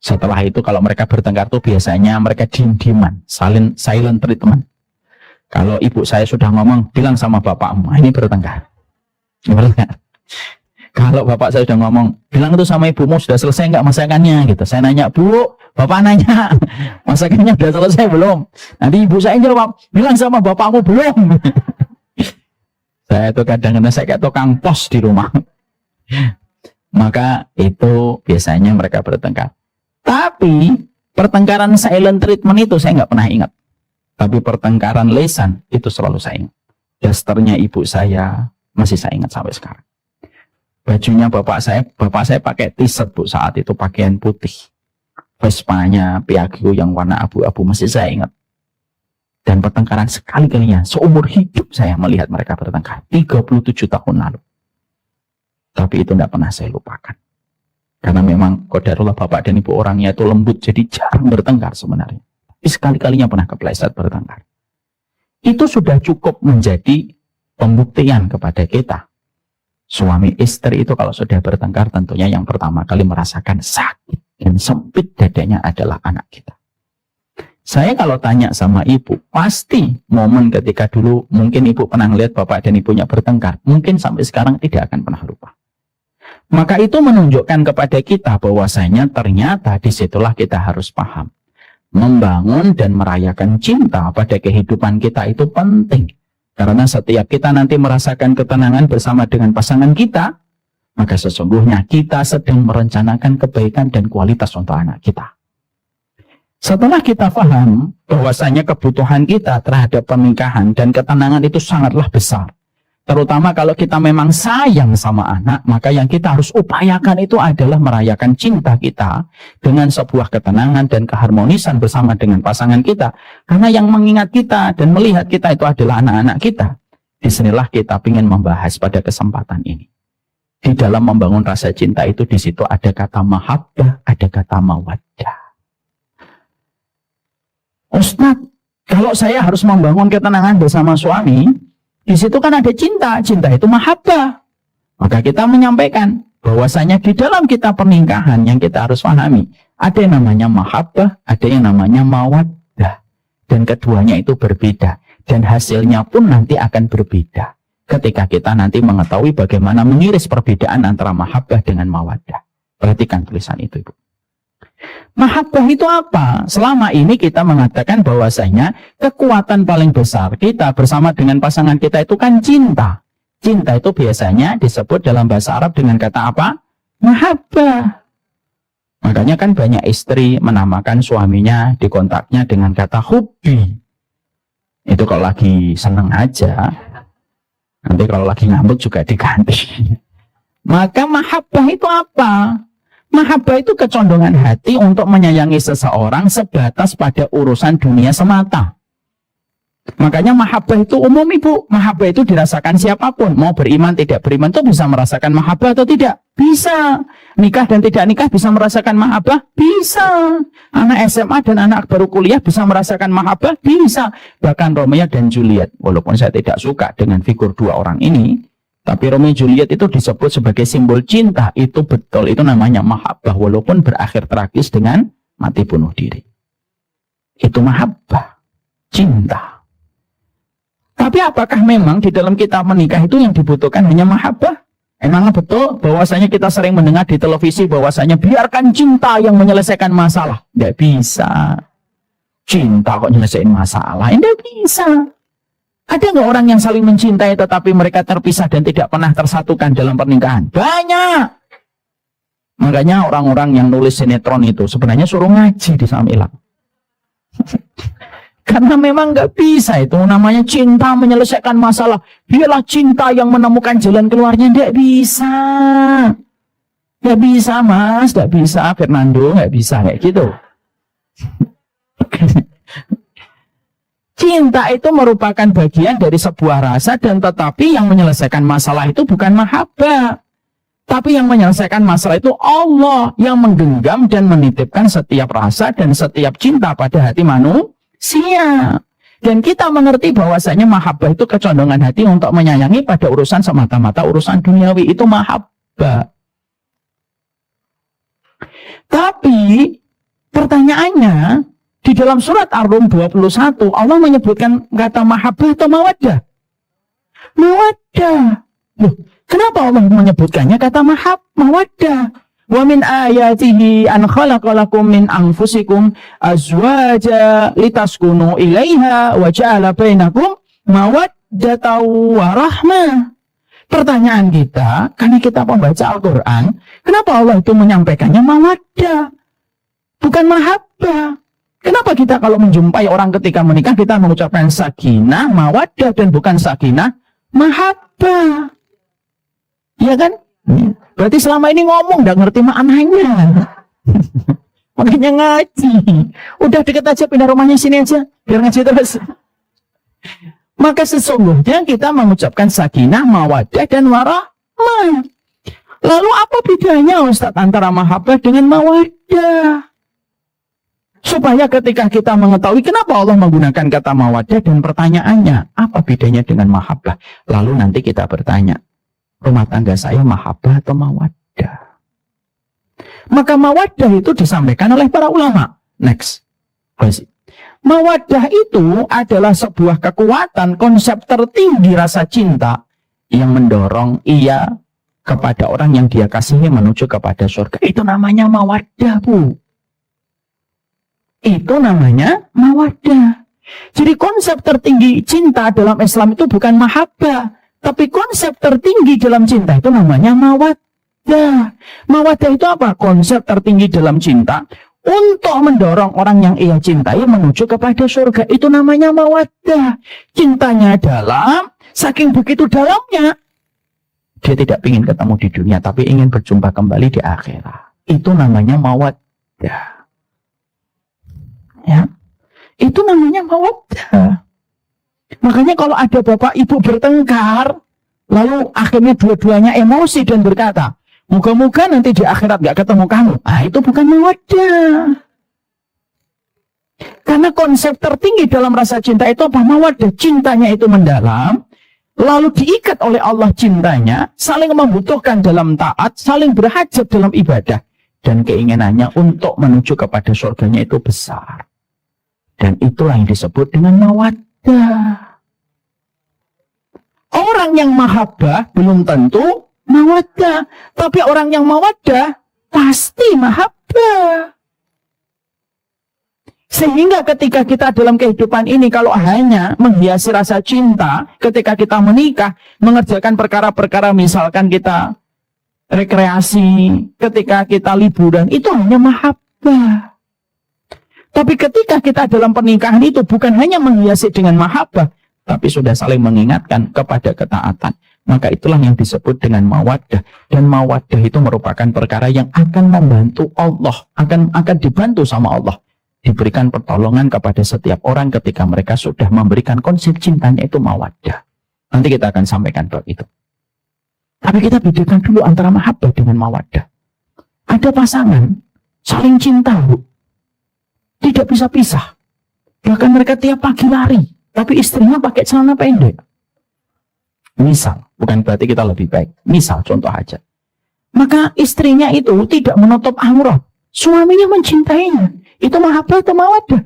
Setelah itu kalau mereka bertengkar tuh biasanya mereka diem-dieman, silent treatment. Kalau ibu saya sudah ngomong, bilang sama bapakmu, ini bertengkar. Kalau bapak saya sudah ngomong, bilang itu sama ibumu, sudah selesai nggak masakannya? Gitu. Saya nanya, Bu, bapak nanya, masakannya sudah selesai belum? Nanti ibu saya jawab, bilang sama bapakmu belum. Saya itu kadang-kadang saya kayak tukang pos di rumah. Maka itu biasanya mereka bertengkar. Tapi pertengkaran silent treatment itu saya nggak pernah ingat. Tapi pertengkaran lisan itu selalu saya ingat. Dasternya ibu saya masih saya ingat sampai sekarang. Bajunya bapak saya pakai t-shirt, Bu, saat itu pakaian putih. Vespanya Piaggio yang warna abu-abu masih saya ingat. Dan pertengkaran sekali-kalinya seumur hidup saya melihat mereka bertengkar 37 tahun lalu. Tapi itu tidak pernah saya lupakan. Karena memang qadarullah bapak dan ibu orangnya itu lembut, jadi jarang bertengkar sebenarnya. Tapi sekali-kalinya pernah kepleset bertengkar. Itu sudah cukup menjadi pembuktian kepada kita. Suami istri itu kalau sudah bertengkar tentunya yang pertama kali merasakan sakit dan sempit dadanya adalah anak kita. Saya kalau tanya sama ibu, pasti momen ketika dulu mungkin ibu pernah lihat bapak dan ibunya bertengkar, mungkin sampai sekarang tidak akan pernah lupa. Maka itu menunjukkan kepada kita bahwasanya ternyata disitulah kita harus paham. Membangun dan merayakan cinta pada kehidupan kita itu penting. Karena setiap kita nanti merasakan ketenangan bersama dengan pasangan kita, maka sesungguhnya kita sedang merencanakan kebaikan dan kualitas untuk anak kita. Setelah kita paham bahwasanya kebutuhan kita terhadap pernikahan dan ketenangan itu sangatlah besar. Terutama kalau kita memang sayang sama anak, maka yang kita harus upayakan itu adalah merayakan cinta kita dengan sebuah ketenangan dan keharmonisan bersama dengan pasangan kita. Karena yang mengingat kita dan melihat kita itu adalah anak-anak kita. Disinilah kita ingin membahas pada kesempatan ini. Di dalam membangun rasa cinta itu di situ ada kata mahabbah, ada kata mawaddah. Ustaz, kalau saya harus membangun ketenangan bersama suami, di situ kan ada cinta, cinta itu mahabbah. Maka kita menyampaikan bahwasanya di dalam kita pernikahan yang kita harus pahami, ada yang namanya mahabbah, ada yang namanya mawaddah. Dan keduanya itu berbeda. Dan hasilnya pun nanti akan berbeda. Ketika kita nanti mengetahui bagaimana mengiris perbedaan antara mahabbah dengan mawaddah. Perhatikan tulisan itu, Ibu. Mahabbah itu apa? Selama ini kita mengatakan bahwasanya kekuatan paling besar kita bersama dengan pasangan kita itu kan cinta. Cinta itu biasanya disebut dalam bahasa Arab dengan kata apa? Mahabbah. Makanya kan banyak istri menamakan suaminya di kontaknya dengan kata hubbi. Itu kalau lagi seneng aja. Nanti kalau lagi ngambek juga diganti. Maka mahabbah itu apa? Mahabbah itu kecondongan hati untuk menyayangi seseorang sebatas pada urusan dunia semata. Makanya mahabbah itu umum, Ibu. Mahabbah itu dirasakan siapapun. Mau beriman, tidak beriman itu bisa merasakan mahabbah atau tidak? Bisa. Nikah dan tidak nikah bisa merasakan mahabbah? Bisa. Anak SMA dan anak baru kuliah bisa merasakan mahabbah? Bisa. Bahkan Romeo dan Juliet. Walaupun saya tidak suka dengan figur dua orang ini, tapi Romeo dan Juliet itu disebut sebagai simbol cinta. Itu betul, itu namanya mahabbah. Walaupun berakhir tragis dengan mati bunuh diri. Itu mahabbah. Cinta. Tapi apakah memang di dalam kita menikah itu yang dibutuhkan hanya mahabbah? Emang betul bahwasanya kita sering mendengar di televisi bahwasanya biarkan cinta yang menyelesaikan masalah? Tidak bisa. Cinta kok nyelesain masalah? Tidak bisa. Ada nggak orang yang saling mencintai tetapi mereka terpisah dan tidak pernah tersatukan dalam pernikahan? Banyak. Makanya orang-orang yang nulis sinetron itu sebenarnya suruh ngaji di Samilang. Karena memang nggak bisa itu namanya cinta menyelesaikan masalah. Biarlah cinta yang menemukan jalan keluarnya. Nggak bisa. Nggak bisa, Mas. Nggak bisa, Fernando. Nggak bisa kayak gitu. Cinta itu merupakan bagian dari sebuah rasa, dan tetapi yang menyelesaikan masalah itu bukan mahabbah. Tapi yang menyelesaikan masalah itu Allah yang menggenggam dan menitipkan setiap rasa dan setiap cinta pada hati manusia. Dan kita mengerti bahwasanya mahabbah itu kecondongan hati untuk menyayangi pada urusan semata-mata urusan duniawi. Itu mahabbah. Tapi pertanyaannya, di dalam surat Ar-Rum 21 Allah menyebutkan kata mahabbah atau mawaddah? Mawaddah. Loh, kenapa Allah menyebutkannya kata mawaddah? Wa min ayatihi an khalaqalakum min anfusikum azwaja litaskunu ilaiha wa ja'ala bainakum mawaddatan wa rahmah. Pertanyaan kita, karena kita membaca Al-Quran, kenapa Allah itu menyampaikannya mawaddah, bukan mahabbah? Kenapa kita kalau menjumpai orang ketika menikah, kita mengucapkan sakinah, mawaddah, dan bukan sakinah, mahabbah? Iya kan? Berarti selama ini ngomong nggak ngerti maknanya. Makanya ngaji. Udah deket aja, pindah rumahnya sini aja, biar ngaji terus. Maka sesungguhnya kita mengucapkan sakinah, mawaddah, dan warahmah. Lalu apa bedanya Ustaz antara mahabbah dengan mawaddah? Supaya ketika kita mengetahui kenapa Allah menggunakan kata mawaddah dan pertanyaannya, apa bedanya dengan mahabbah? Lalu nanti kita bertanya, rumah tangga saya mahabbah atau mawaddah? Maka mawaddah itu disampaikan oleh para ulama. Next. Mawaddah itu adalah sebuah kekuatan, konsep tertinggi rasa cinta yang mendorong ia kepada orang yang dia kasihi menuju kepada surga. Itu namanya mawaddah, Bu. Itu namanya mawaddah. Jadi konsep tertinggi cinta dalam Islam itu bukan mahabbah, tapi konsep tertinggi dalam cinta itu namanya mawaddah. Mawaddah itu apa? Konsep tertinggi dalam cinta untuk mendorong orang yang ia cintai menuju kepada surga. Itu namanya mawaddah. Cintanya dalam, saking begitu dalamnya, dia tidak ingin ketemu di dunia, tapi ingin berjumpa kembali di akhirat. Itu namanya mawaddah. Ya, itu namanya mawaddah. Makanya kalau ada bapak ibu bertengkar, lalu akhirnya dua-duanya emosi dan berkata, moga-moga nanti di akhirat gak ketemu kamu. Itu bukan mawaddah. Karena konsep tertinggi dalam rasa cinta itu apa? Mawaddah. Cintanya itu mendalam, lalu diikat oleh Allah cintanya, saling membutuhkan dalam taat, saling berhajat dalam ibadah, dan keinginannya untuk menuju kepada surganya itu besar. Dan itulah yang disebut dengan mawaddah. Orang yang mahabbah belum tentu mawaddah, tapi orang yang mawaddah pasti mahabbah. Sehingga ketika kita dalam kehidupan ini kalau hanya menghiasi rasa cinta, ketika kita menikah, mengerjakan perkara-perkara, misalkan kita rekreasi, ketika kita liburan, itu hanya mahabbah. Tapi ketika kita dalam pernikahan itu bukan hanya menghiasi dengan mahabbah, tapi sudah saling mengingatkan kepada ketaatan, maka itulah yang disebut dengan mawaddah. Dan mawaddah itu merupakan perkara yang akan membantu Allah, akan dibantu sama Allah, diberikan pertolongan kepada setiap orang ketika mereka sudah memberikan konsep cintanya itu mawaddah. Nanti kita akan sampaikan bab itu. Tapi kita bedakan dulu antara mahabbah dengan mawaddah. Ada pasangan saling cinta, Bu, tidak bisa pisah. Bahkan mereka tiap pagi lari, tapi istrinya pakai celana pendek. Misal, bukan berarti kita lebih baik. Misal, contoh aja. Maka istrinya itu tidak menutup aurat. Suaminya mencintainya. Itu mahabbah atau mawaddah?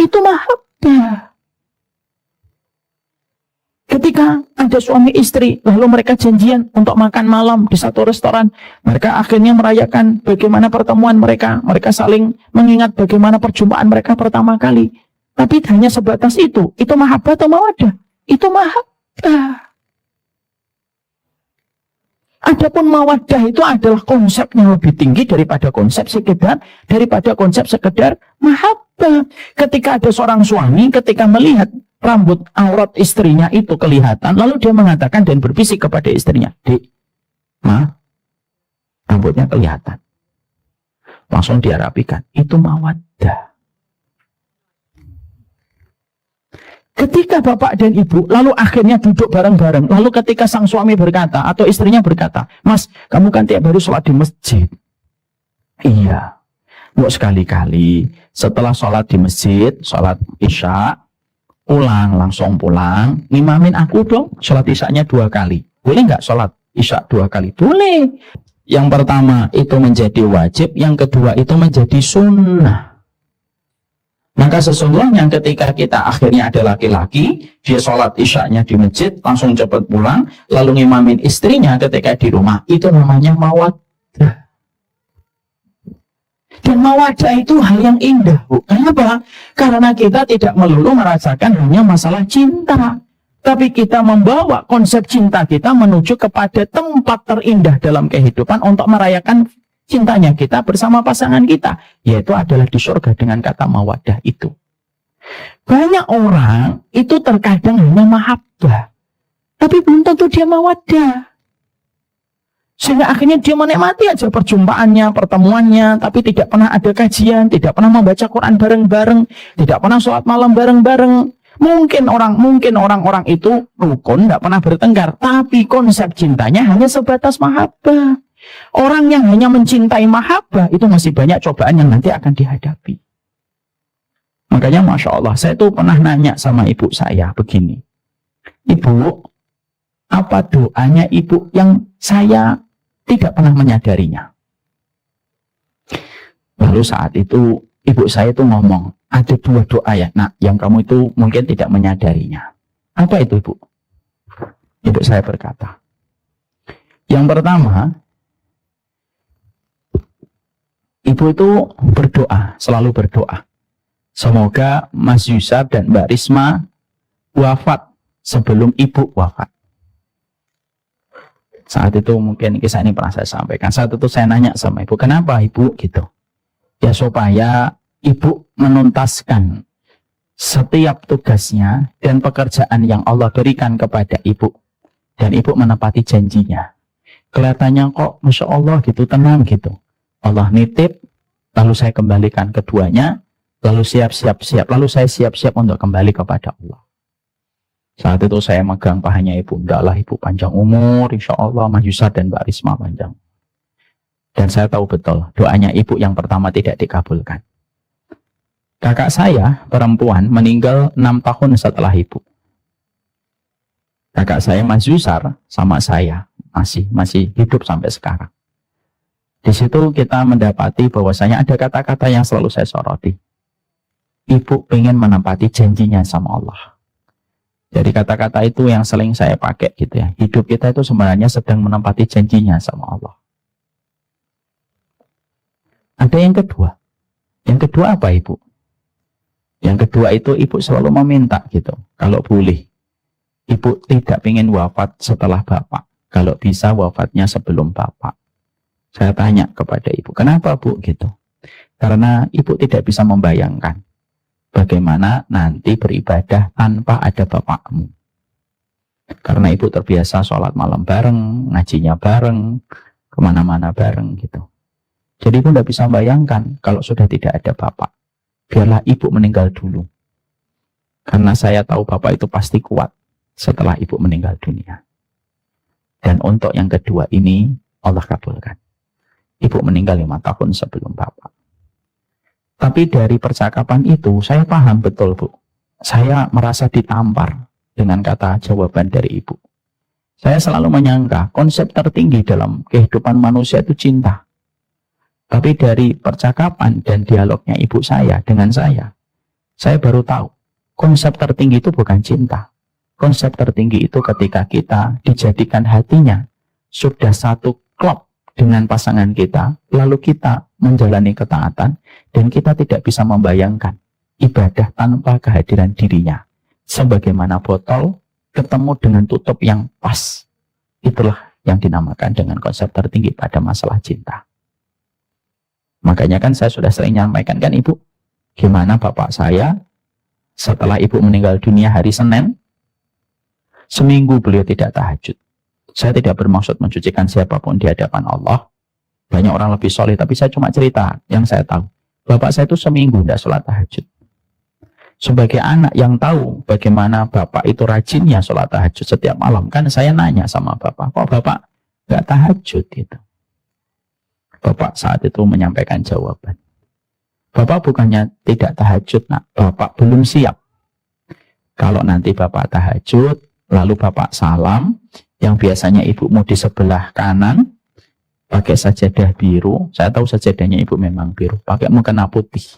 Itu mahabbah. Ketika ada suami istri, lalu mereka janjian untuk makan malam di satu restoran, mereka akhirnya merayakan bagaimana pertemuan mereka. Mereka saling mengingat bagaimana perjumpaan mereka pertama kali. Tapi hanya sebatas itu mahabbah atau mawaddah? Itu mahabbah. Adapun mawaddah itu adalah konsepnya lebih tinggi daripada konsep sekedar mahabbah. Ketika ada seorang suami, ketika melihat rambut aurat istrinya itu kelihatan, lalu dia mengatakan dan berbisik kepada istrinya, "Dik, Ma, rambutnya kelihatan." Langsung dia rapikan. Itu mawaddah. Ketika bapak dan ibu lalu akhirnya duduk bareng-bareng, lalu ketika sang suami berkata atau istrinya berkata, "Mas, kamu kan tiap hari sholat di masjid." Iya. Mau sekali-kali setelah sholat di masjid, sholat isya, langsung pulang, ngimamin aku dong, sholat isyanya 2 kali. Boleh nggak sholat isya 2 kali? Boleh. Yang pertama itu menjadi wajib, yang kedua itu menjadi sunnah. Maka sesungguhnya ketika kita akhirnya ada laki-laki, dia sholat isyanya di masjid, langsung cepat pulang, lalu ngimamin istrinya ketika di rumah, itu namanya mawaddah. Dan mawaddah itu hal yang indah, Bu. Kenapa? Karena kita tidak melulu merasakan hanya masalah cinta, tapi kita membawa konsep cinta kita menuju kepada tempat terindah dalam kehidupan untuk merayakan cintanya kita bersama pasangan kita, yaitu adalah di surga dengan kata mawaddah itu. Banyak orang itu terkadang hanya mahabbah, tapi belum tentu dia mawaddah. Sehingga akhirnya dia menikmati aja perjumpaannya, pertemuannya, tapi tidak pernah ada kajian, tidak pernah membaca Quran bareng-bareng, tidak pernah sholat malam bareng-bareng. Mungkin orang-orang itu rukun, tidak pernah bertengkar, tapi konsep cintanya hanya sebatas mahabbah. Orang yang hanya mencintai mahabbah itu masih banyak cobaan yang nanti akan dihadapi. Makanya Masya Allah, saya tuh pernah nanya sama ibu saya begini, "Ibu, apa doanya ibu yang saya tidak pernah menyadarinya?" Lalu saat itu ibu saya itu ngomong, "Ada 2 doa ya nak, yang kamu itu mungkin tidak menyadarinya." Apa itu, ibu? Ibu saya berkata, yang pertama, ibu itu berdoa, selalu berdoa, semoga Mas Yusuf dan Mbak Risma wafat sebelum ibu wafat. Saat itu mungkin kisah ini pernah saya sampaikan. Saat itu saya nanya sama ibu, "Kenapa ibu?" gitu. Ya supaya ibu menuntaskan setiap tugasnya dan pekerjaan yang Allah berikan kepada ibu, dan ibu menepati janjinya. Kelihatannya kok Masya Allah gitu, tenang gitu. Allah nitip, lalu saya kembalikan keduanya, lalu saya siap-siap untuk kembali kepada Allah. Saat itu saya megang pahanya ibu, "Ndaklah ibu, panjang umur, insya Allah Mas Yusuf dan Mbak Risma panjang." Dan saya tahu betul, doanya ibu yang pertama tidak dikabulkan. Kakak saya perempuan meninggal 6 tahun setelah ibu. Kakak saya Mas Yusar sama saya masih hidup sampai sekarang. Di situ kita mendapati bahwasanya ada kata-kata yang selalu saya soroti. Ibu ingin menempati janjinya sama Allah. Jadi kata-kata itu yang sering saya pakai gitu ya. Hidup kita itu sebenarnya sedang menempati janjinya sama Allah. Ada yang kedua. Yang kedua apa ibu? Yang kedua itu ibu selalu meminta gitu. Kalau boleh, ibu tidak ingin wafat setelah bapak. Kalau bisa wafatnya sebelum bapak. Saya tanya kepada ibu, "Kenapa bu?" gitu. Karena ibu tidak bisa membayangkan bagaimana nanti beribadah tanpa ada bapakmu. Karena ibu terbiasa sholat malam bareng, ngajinya bareng, kemana-mana bareng gitu. Jadi ibu tidak bisa membayangkan kalau sudah tidak ada bapak. Biarlah ibu meninggal dulu. Karena saya tahu bapak itu pasti kuat setelah ibu meninggal dunia. Dan untuk yang kedua ini Allah kabulkan. Ibu meninggal 5 tahun sebelum bapak. Tapi dari percakapan itu saya paham betul bu. Saya merasa ditampar dengan kata jawaban dari ibu. Saya selalu menyangka konsep tertinggi dalam kehidupan manusia itu cinta. Tapi dari percakapan dan dialognya ibu saya dengan saya baru tahu konsep tertinggi itu bukan cinta. Konsep tertinggi itu ketika kita dijadikan hatinya sudah satu klop dengan pasangan kita, lalu kita menjalani ketaatan, dan kita tidak bisa membayangkan ibadah tanpa kehadiran dirinya. Sebagaimana botol ketemu dengan tutup yang pas. Itulah yang dinamakan dengan konsep tertinggi pada masalah cinta. Makanya kan saya sudah sering nyampaikan kan ibu, gimana bapak saya setelah ibu meninggal dunia hari Senin, seminggu beliau tidak tahajud. Saya tidak bermaksud mencucikan siapapun di hadapan Allah. Banyak orang lebih soleh, tapi saya cuma cerita yang saya tahu. Bapak saya itu seminggu tidak sholat tahajud. Sebagai anak yang tahu bagaimana bapak itu rajinnya sholat tahajud setiap malam, kan saya nanya sama bapak, kok bapak nggak tahajud gitu? Bapak saat itu menyampaikan jawaban, bapak bukannya tidak tahajud, nak, bapak belum siap. Kalau nanti bapak tahajud, lalu bapak salam, yang biasanya ibumu di sebelah kanan pakai sajadah biru, saya tahu sajadahnya ibu memang biru, pakai mukena putih.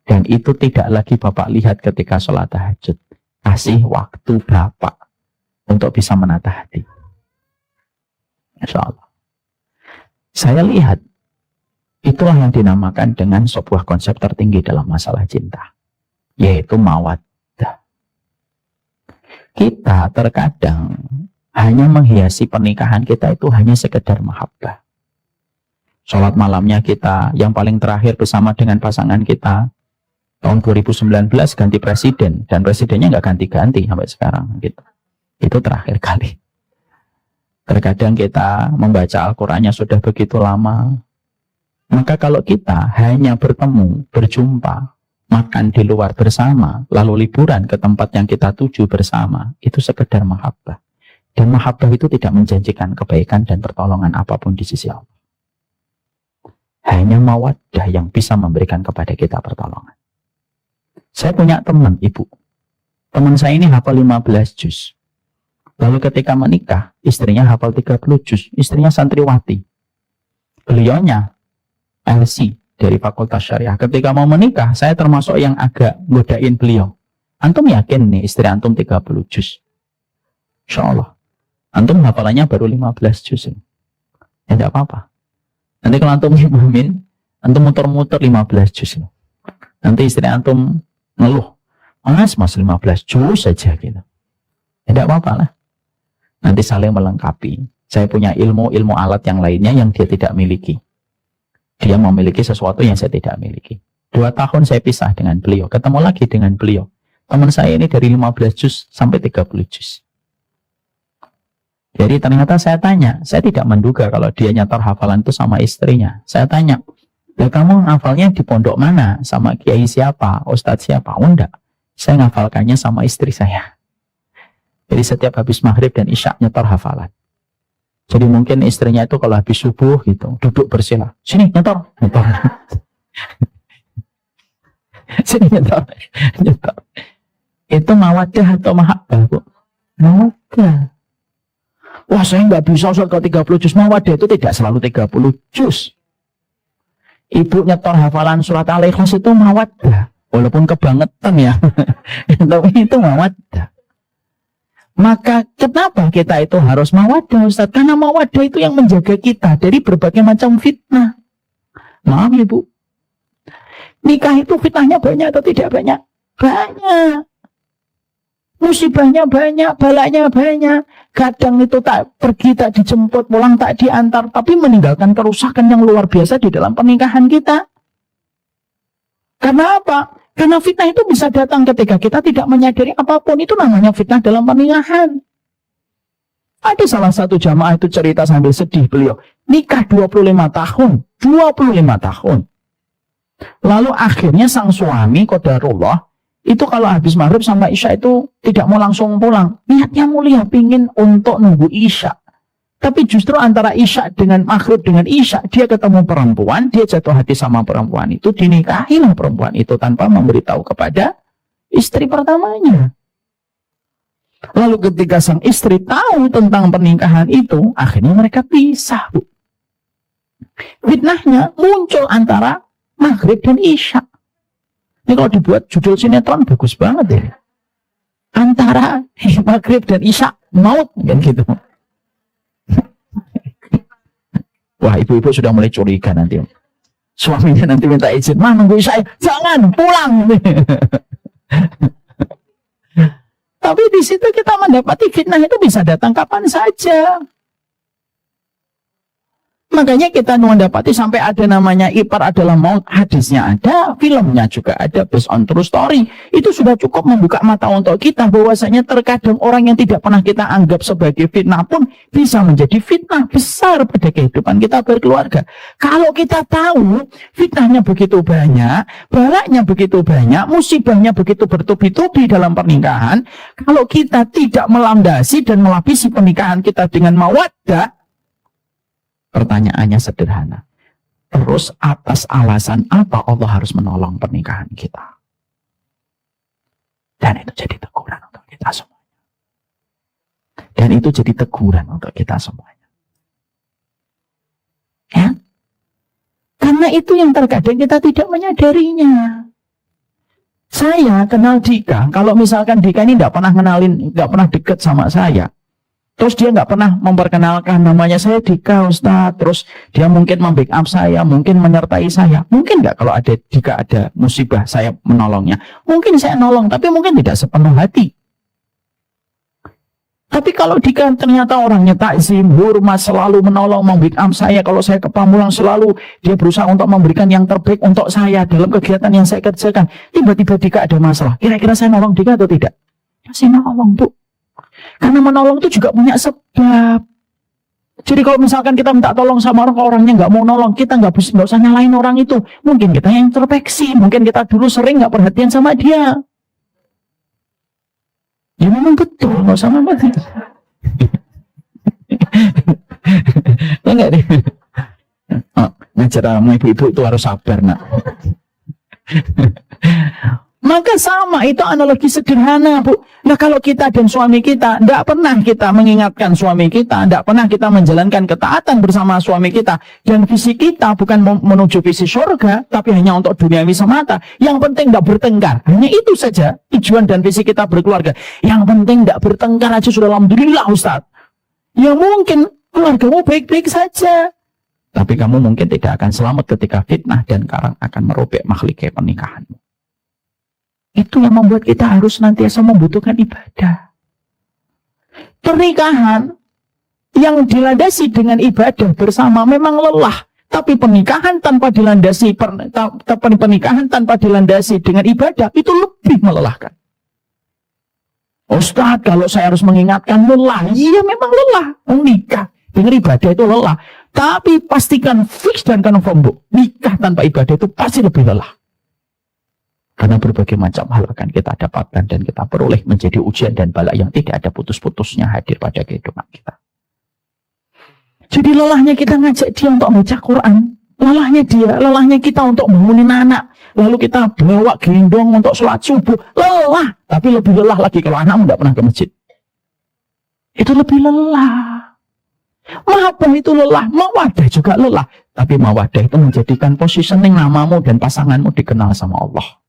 Dan itu tidak lagi bapak lihat ketika sholat tahajud. Kasih waktu bapak untuk bisa menata hati. Insya Allah. Saya lihat, itulah yang dinamakan dengan sebuah konsep tertinggi dalam masalah cinta. Yaitu mawaddah. Kita terkadang hanya menghiasi pernikahan kita itu hanya sekedar mahabbah. Sholat malamnya kita yang paling terakhir bersama dengan pasangan kita tahun 2019 ganti presiden, dan presidennya nggak ganti-ganti sampai sekarang gitu. Itu terakhir kali. Terkadang kita membaca Al-Qur'annya sudah begitu lama. Maka kalau kita hanya bertemu, berjumpa, makan di luar bersama, lalu liburan ke tempat yang kita tuju bersama, itu sekedar mahabbah. Dan mahabbah itu tidak menjanjikan kebaikan dan pertolongan apapun di sisi Allah. Hanya mawaddah yang bisa memberikan kepada kita pertolongan. Saya punya teman, ibu. Teman saya ini hafal 15 juz. Lalu ketika menikah, istrinya hafal 30 juz. Istrinya santriwati. Beliaunya LC dari Fakultas Syariah. Ketika mau menikah, saya termasuk yang agak godain beliau. Antum yakin nih istri antum 30 juz? Insya Allah. Antum hafalannya baru 15 juz. Ya tidak apa-apa. Nanti kalau antum ngibumin, antum muter-muter 15 juz. Nanti istri antum ngeluh, mas 15 juz saja gitu. Tidak apa-apa lah. Nanti saling melengkapi. Saya punya ilmu alat yang lainnya yang dia tidak miliki. Dia memiliki sesuatu yang saya tidak miliki. 2 tahun saya pisah dengan beliau, ketemu lagi dengan beliau. Teman saya ini dari 15 juz sampai 30 juz. Jadi ternyata saya tanya, saya tidak menduga kalau dia nyetor hafalan itu sama istrinya. Saya tanya, ya kamu ngafalnya di pondok mana? Sama kiai siapa? Ustadz siapa? Oh enggak, saya ngafalkannya sama istri saya. Jadi setiap habis maghrib dan isya nyetor hafalan. Jadi mungkin istrinya itu kalau habis subuh gitu, duduk bersila. Sini nyetor. Sini nyetor. Itu mawaddah atau mahabbah, Bu? Mawaddah. Wah, saya nggak bisa sholat ke 30 juz. Mawaddah itu tidak selalu 30 juz. Ibu nyetor hafalan surat Al-Ikhlas itu mawaddah. Walaupun kebangetan ya. Tapi itu mawaddah. Maka kenapa kita itu harus mawaddah, Ustaz? Karena mawaddah itu yang menjaga kita dari berbagai macam fitnah. Maaf ya Bu. Nikah itu fitnahnya banyak atau tidak banyak? Banyak. Musibahnya banyak, balanya banyak. Kadang itu tak pergi, tak dijemput, pulang tak diantar, tapi meninggalkan kerusakan yang luar biasa di dalam pernikahan kita. Karena apa? Karena fitnah itu bisa datang ketika kita tidak menyadari apapun. Itu namanya fitnah dalam pernikahan. Ada salah satu jamaah itu cerita sambil sedih beliau. Nikah 25 tahun. 25 tahun. Lalu akhirnya sang suami, qadarullah, itu kalau habis maghrib sampai isya itu tidak mau langsung pulang. Niatnya mulia, pingin untuk nunggu isya. Tapi justru antara isya dengan maghrib dengan isya, dia ketemu perempuan, dia jatuh hati sama perempuan itu, dinikahilah perempuan itu tanpa memberitahu kepada istri pertamanya. Lalu ketika sang istri tahu tentang pernikahan itu, akhirnya mereka pisah, Bu. Fitnahnya muncul antara maghrib dan isya. Ini kalau dibuat judul sinetron bagus banget ya. Antara maghrib dan isya maut kan gitu. Wah, ibu-ibu sudah mulai curiga nanti. Suaminya nanti minta izin, "Ma, nunggu isya, jangan pulang." Tapi di situ kita mendapati fitnah itu bisa datang kapan saja. Makanya kita mendapati sampai ada namanya ipar adalah maut, hadisnya ada, filmnya juga ada, based on true story. Itu sudah cukup membuka mata untuk kita bahwasanya terkadang orang yang tidak pernah kita anggap sebagai fitnah pun bisa menjadi fitnah besar pada kehidupan kita berkeluarga. Kalau kita tahu fitnahnya begitu banyak, balaknya begitu banyak, musibahnya begitu bertubi-tubi dalam pernikahan, kalau kita tidak melandasi dan melapisi pernikahan kita dengan mawaddah, pertanyaannya sederhana. Terus atas alasan apa Allah harus menolong pernikahan kita? Dan itu jadi teguran untuk kita semuanya. Dan itu jadi teguran untuk kita semuanya. Ya? Karena itu yang terkadang kita tidak menyadarinya. Saya kenal Dika, kalau misalkan Dika ini tidak pernah dekat sama saya, terus dia nggak pernah memperkenalkan namanya saya Dika Ustadz, terus dia mungkin membackup saya, mungkin menyertai saya, mungkin nggak kalau ada Dika ada musibah saya menolongnya, mungkin saya nolong, tapi mungkin tidak sepenuh hati. Tapi kalau Dika ternyata orangnya takzim, hormat, selalu menolong, membackup saya, kalau saya ke Pamulang selalu dia berusaha untuk memberikan yang terbaik untuk saya dalam kegiatan yang saya kerjakan, tiba-tiba Dika ada masalah, kira-kira saya nolong Dika atau tidak? Masih nolong, Bu. Karena menolong itu juga punya sebab. Jadi kalau misalkan kita minta tolong sama orang, kalau orangnya nggak mau nolong, kita nggak usah nyalain orang itu. Mungkin kita yang introspeksi, mungkin kita dulu sering nggak perhatian sama dia. Ya memang betul, nggak usah memang. Enggak deh. Oh, ngajar sama ibu-ibu itu harus sabar, nak. Maka sama, itu analogi sederhana, Bu. Nah, kalau kita dan suami kita, tidak pernah kita mengingatkan suami kita, tidak pernah kita menjalankan ketaatan bersama suami kita, dan visi kita bukan menuju visi surga, tapi hanya untuk duniawi semata. Yang penting tidak bertengkar. Hanya itu saja tujuan dan visi kita berkeluarga. Yang penting tidak bertengkar aja sudah alhamdulillah, Ustaz. Ya mungkin keluargamu baik-baik saja, tapi kamu mungkin tidak akan selamat ketika fitnah dan karang akan merobek makhluk pernikahanmu. Itu yang membuat kita harus senantiasa membutuhkan ibadah. Pernikahan yang dilandasi dengan ibadah bersama memang lelah. Tapi pernikahan tanpa dilandasi dengan ibadah itu lebih melelahkan. Ustadz, kalau saya harus mengingatkan lelah. Iya memang lelah. Menikah dengan ibadah itu lelah. Tapi pastikan fix dan confirm, Bu. Nikah tanpa ibadah itu pasti lebih lelah. Karena berbagai macam hal akan kita dapatkan dan kita peroleh menjadi ujian dan bala yang tidak ada putus-putusnya hadir pada kehidupan kita. Jadi lelahnya kita ngajak dia untuk baca Quran. Lelahnya kita untuk bangunin anak. Lalu kita bawa gendong untuk sholat subuh. Lelah. Tapi lebih lelah lagi kalau anakmu tidak pernah ke masjid. Itu lebih lelah. Mahabbah itu lelah. Mawaddah juga lelah. Tapi mawaddah itu menjadikan positioning namamu dan pasanganmu dikenal sama Allah.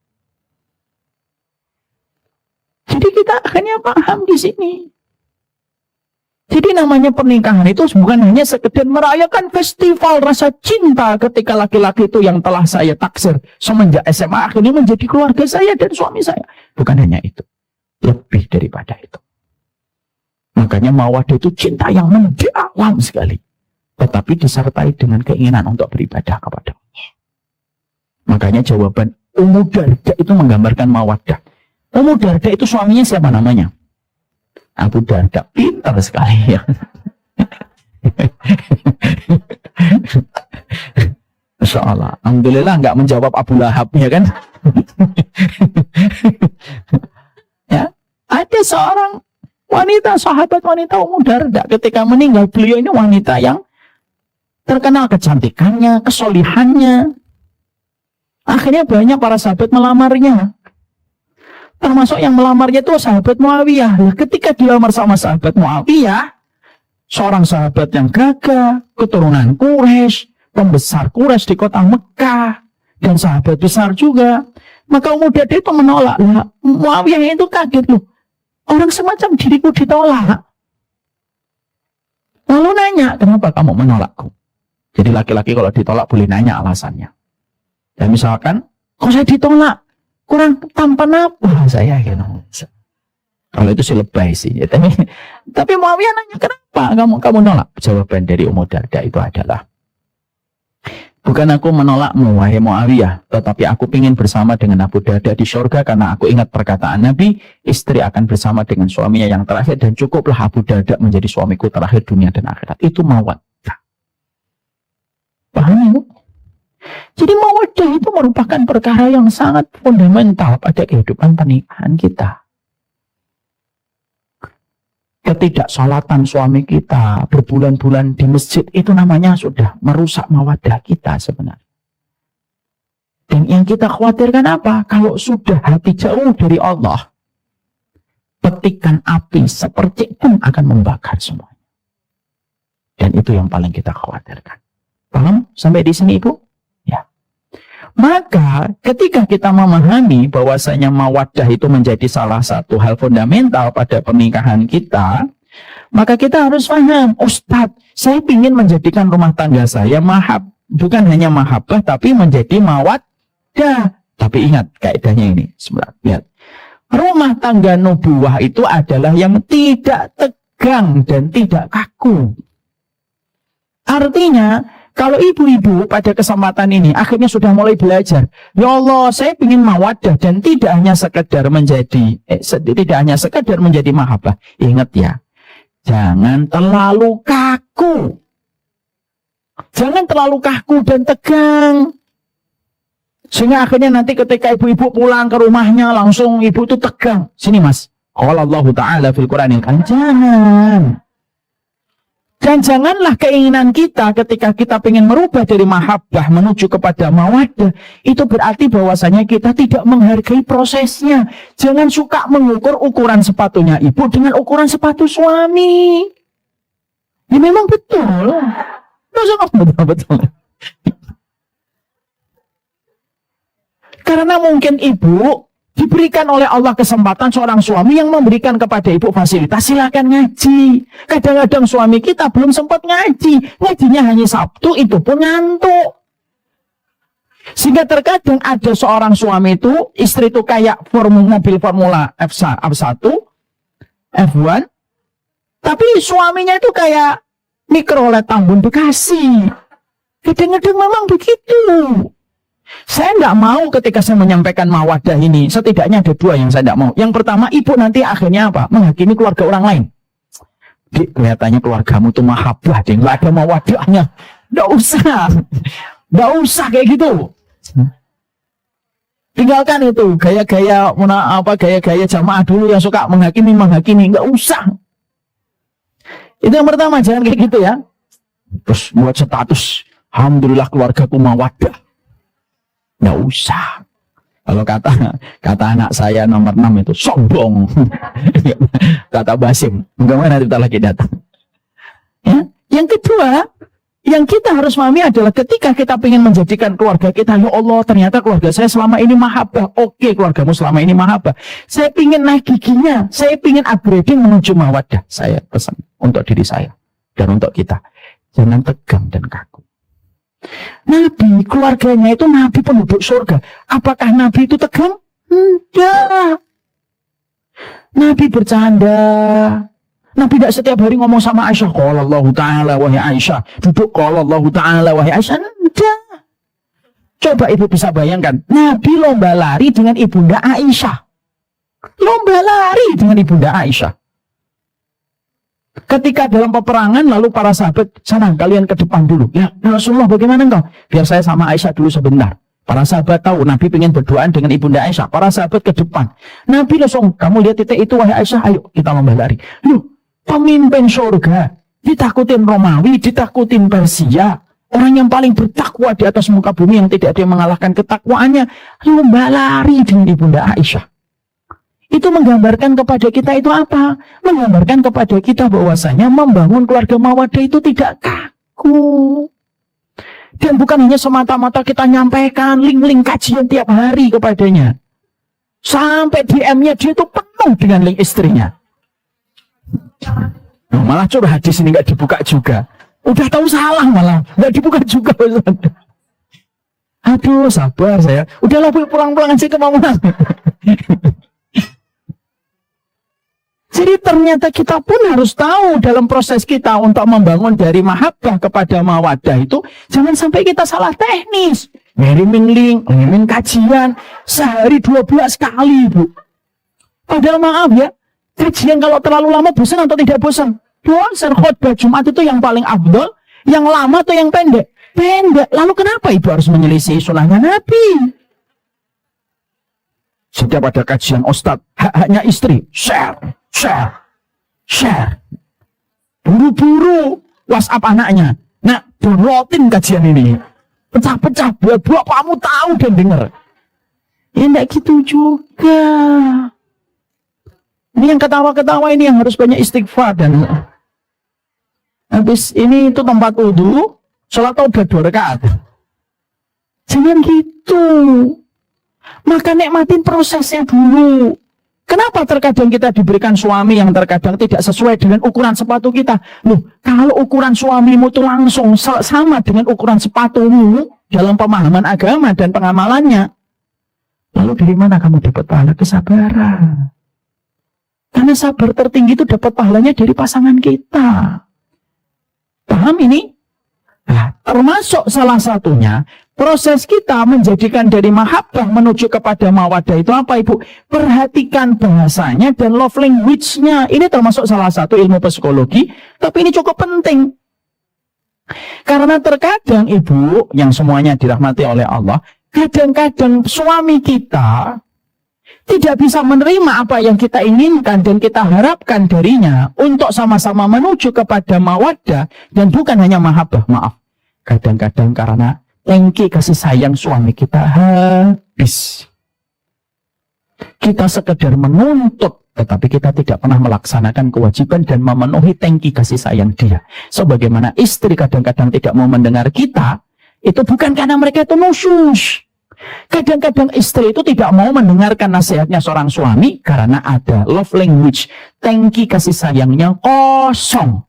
Jadi kita akhirnya paham di sini. Jadi namanya pernikahan itu bukan hanya sekedar merayakan festival rasa cinta ketika laki-laki itu yang telah saya taksir semenjak SMA akhirnya menjadi keluarga saya dan suami saya. Bukan hanya itu. Lebih daripada itu. Makanya mawaddah itu cinta yang mendalam sekali. Tetapi disertai dengan keinginan untuk beribadah kepada Allah. Makanya jawaban Ummu Darda itu menggambarkan mawaddah. Ummu Darda itu suaminya siapa namanya? Abu Darda. Pintar sekali ya. Masya Allah. Alhamdulillah nggak menjawab Abu Lahab ya kan? Ya, ada seorang wanita, sahabat wanita Ummu Darda. Ketika meninggal beliau ini wanita yang terkenal kecantikannya, kesolihannya. Akhirnya banyak para sahabat melamarnya. Termasuk yang melamarnya itu sahabat Muawiyah. Nah, ketika dilamar sama sahabat Muawiyah, seorang sahabat yang gagah, keturunan Quraisy, pembesar Quraisy di kota Mekah, dan sahabat besar juga. Maka Ummu Darda itu menolak. Nah, Muawiyah itu kaget loh. Orang semacam diriku ditolak. Lalu nanya, kenapa kamu menolakku? Jadi laki-laki kalau ditolak boleh nanya alasannya. Dan misalkan, kok saya ditolak? Kurang tampan apa saya gitu. Kalau itu sih lebay sih. Ya, tapi Muawiyah nanya kenapa kamu nolak? Jawaban dari Ummu Darda itu adalah Bukan aku menolakmu, wahai Muawiyah, tetapi aku ingin bersama dengan Abu Darda di surga karena aku ingat perkataan Nabi, istri akan bersama dengan suaminya yang terakhir dan cukuplah Abu Darda menjadi suamiku terakhir dunia dan akhirat. Itu mawaddah. Paham ya? Jadi mawaddah itu merupakan perkara yang sangat fundamental pada kehidupan pernikahan kita. Ketidaksolatan suami kita berbulan-bulan di masjid itu namanya sudah merusak mawaddah kita sebenarnya. Dan yang kita khawatirkan apa? Kalau sudah hati jauh dari Allah, petikan api sepercik pun akan membakar semuanya. Dan itu yang paling kita khawatirkan. Paham sampai di sini Ibu? Ya. Maka ketika kita memahami bahwasanya mawaddah itu menjadi salah satu hal fundamental pada pernikahan kita, maka kita harus paham, Ustadz, saya ingin menjadikan rumah tangga saya bukan hanya mahabbah, tapi menjadi mawaddah. Tapi ingat kaidahnya ini, sebentar, lihat. Rumah tangga nubuwah itu adalah yang tidak tegang dan tidak kaku. Artinya, kalau ibu-ibu pada kesempatan ini akhirnya sudah mulai belajar, ya Allah, saya ingin mawaddah dan tidak hanya sekedar menjadi mahabbah. Ingat ya, jangan terlalu kaku. Jangan terlalu kaku dan tegang. Sehingga akhirnya nanti ketika ibu-ibu pulang ke rumahnya langsung ibu itu tegang. Sini Mas, qala Allah Ta'ala fil Qur'anil Karim. Jangan. Dan janganlah keinginan kita ketika kita ingin merubah dari mahabbah menuju kepada mawaddah, itu berarti bahwasanya kita tidak menghargai prosesnya. Jangan suka mengukur ukuran sepatunya ibu dengan ukuran sepatu suami. Ya memang betul. Betul. Karena mungkin ibu diberikan oleh Allah kesempatan seorang suami yang memberikan kepada ibu fasilitas, silakan ngaji. Kadang-kadang suami kita belum sempat ngaji. Ngajinya hanya Sabtu, itu pun ngantuk. Sehingga terkadang ada seorang suami itu, istri itu kayak mobil Formula F1, F1, tapi suaminya itu kayak Mikrolet Tambun Bekasi. Kadang-kadang memang begitu. Saya tidak mau ketika saya menyampaikan mawaddah ini, setidaknya ada dua yang saya tidak mau. Yang pertama, ibu nanti akhirnya apa? Menghakimi keluarga orang lain. Kelihatannya keluargamu itu mahabbah, nggak ada mawaddahnya. Nggak usah kayak gitu. Tinggalkan itu gaya-gaya jamaah dulu yang suka menghakimi, nggak usah. Itu yang pertama, jangan kayak gitu ya. Terus buat status, alhamdulillah keluargaku mawaddah. Nggak usah. Kalau kata anak saya nomor 6 itu sombong. Kata Basim. Bagaimana kita lagi datang. Ya? Yang kedua, yang kita harus pahami adalah ketika kita ingin menjadikan keluarga kita, ya Allah, ternyata keluarga saya selama ini mahabbah. Oke, keluargamu selama ini mahabbah. Saya ingin naik giginya. Saya ingin upgrading menuju mawaddah. Saya pesan untuk diri saya dan untuk kita. Jangan tegang dan kaku. Nabi, keluarganya itu Nabi penduduk surga. Apakah Nabi itu tegang? Enggak. Nabi bercanda. Nabi tidak setiap hari ngomong sama Aisyah, qala Allah Ta'ala wahai Aisyah. Duduk qala Allah Ta'ala wahai Aisyah. Enggak. Coba ibu bisa bayangkan, Nabi lomba lari dengan ibunda Aisyah. Lomba lari dengan ibunda Aisyah. Ketika dalam peperangan, lalu para sahabat, sana kalian ke depan dulu. Ya Rasulullah, bagaimana engkau? Biar saya sama Aisyah dulu sebentar. Para sahabat tahu Nabi ingin berduaan dengan ibunda Aisyah. Para sahabat ke depan. Nabi langsung, kamu lihat titik itu wahai Aisyah, ayo kita lomba lari. Loh, pemimpin surga, ditakutin Romawi, ditakutin Persia. Orang yang paling bertakwa di atas muka bumi yang tidak ada yang mengalahkan ketakwaannya, lomba lari dengan ibunda Aisyah. Itu menggambarkan kepada kita itu apa? Menggambarkan kepada kita bahwasanya membangun keluarga mawaddah itu tidak kaku. Dan bukan hanya semata-mata kita nyampaikan link-link kajian tiap hari kepadanya. Sampai DM-nya dia itu penuh dengan link istrinya. Nah, malah curhat di sini nggak dibuka juga. Udah tahu salah malah nggak dibuka juga. Aduh, sabar saya. Udahlah pulang-pulang aja ke Mamunan. Jadi ternyata kita pun harus tahu dalam proses kita untuk membangun dari mahabbah kepada mawaddah itu, jangan sampai kita salah teknis. Ngirimin link, ngirimin kajian, sehari 12 kali, Bu. Padahal maaf ya, kajian kalau terlalu lama bosan atau tidak bosan? Bosan. Khotbah Jumat itu yang paling afdol, yang lama atau yang pendek? Pendek. Lalu kenapa Ibu harus menyelisih sunnahnya Nabi? Setiap ada kajian Ustadz, hak-haknya istri, share. Buru-buru WhatsApp anaknya. Nah, downloadin kajian ini. Pecah-pecah, buat kamu tahu dan dengar. Ya enggak gitu juga. Ini yang ketawa-ketawa ini yang harus banyak istighfar dan habis ini itu tempat wudu, sholat taubat 2 rakaat. Jangan gitu. Maka nikmatin prosesnya dulu. Kenapa terkadang kita diberikan suami yang terkadang tidak sesuai dengan ukuran sepatu kita? Loh, kalau ukuran suamimu itu langsung sama dengan ukuran sepatumu dalam pemahaman agama dan pengamalannya, lalu dari mana kamu dapat pahala kesabaran? Karena sabar tertinggi itu dapat pahalanya dari pasangan kita. Paham ini? Nah, termasuk salah satunya proses kita menjadikan dari mahabbah menuju kepada mawaddah itu apa, Ibu? Perhatikan bahasanya dan love language-nya. Ini termasuk salah satu ilmu psikologi, tapi ini cukup penting. Karena terkadang, Ibu, yang semuanya dirahmati oleh Allah, kadang-kadang suami kita tidak bisa menerima apa yang kita inginkan dan kita harapkan darinya untuk sama-sama menuju kepada mawaddah dan bukan hanya mahabbah, maaf. Kadang-kadang karena tangki kasih sayang suami kita habis. Kita sekedar menuntut, tetapi kita tidak pernah melaksanakan kewajiban dan memenuhi tangki kasih sayang dia. Sebagaimana istri kadang-kadang tidak mau mendengar kita, itu bukan karena mereka itu nusyus. Kadang-kadang istri itu tidak mau mendengarkan nasihatnya seorang suami karena ada love language, tangki kasih sayangnya kosong.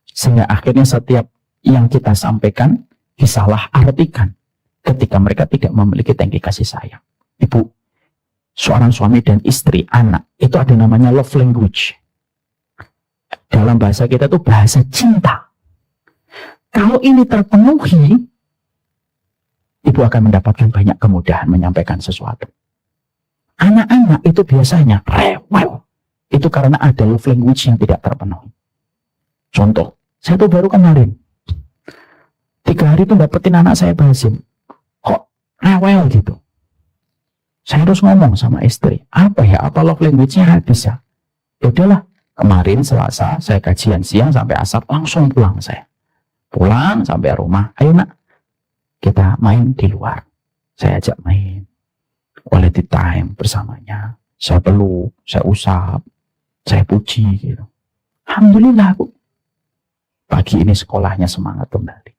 Sehingga akhirnya setiap yang kita sampaikan disalah artikan ketika mereka tidak memiliki tangki kasih sayang. Ibu, seorang suami dan istri, anak, itu ada namanya love language. Dalam bahasa kita itu bahasa cinta. Kalau ini terpenuhi, ibu akan mendapatkan banyak kemudahan menyampaikan sesuatu. Anak-anak itu biasanya rewel. Itu karena ada love language yang tidak terpenuhi. Contoh, saya tuh baru kemarin 3 hari itu dapetin anak saya Basim. Kok rewel gitu? Saya harus ngomong sama istri. Apa ya? Apa love language-nya habis ya? Ya udahlah. Kemarin Selasa saya kajian siang sampai asar langsung pulang saya. Pulang sampai rumah. Ayo nak, kita main di luar. Saya ajak main. Quality time bersamanya. Saya peluk, saya usap, saya puji gitu. Alhamdulillah, Bu. Pagi ini sekolahnya semangat kembali.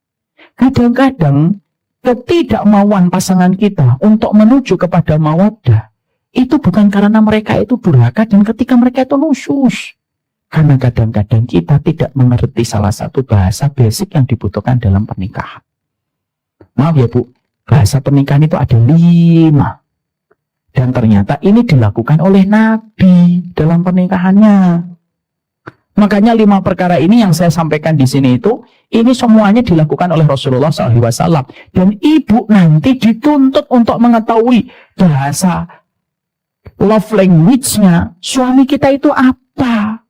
Kadang-kadang ketidakmauan pasangan kita untuk menuju kepada mawaddah itu bukan karena mereka itu durhaka dan ketika mereka itu nusyus. Karena kadang-kadang kita tidak mengerti salah satu bahasa basic yang dibutuhkan dalam pernikahan. Maaf ya Bu, bahasa pernikahan itu ada 5. Dan ternyata ini dilakukan oleh Nabi dalam pernikahannya. Makanya 5 perkara ini yang saya sampaikan di sini itu, ini semuanya dilakukan oleh Rasulullah SAW. Dan ibu nanti dituntut untuk mengetahui bahasa love language-nya suami kita itu apa.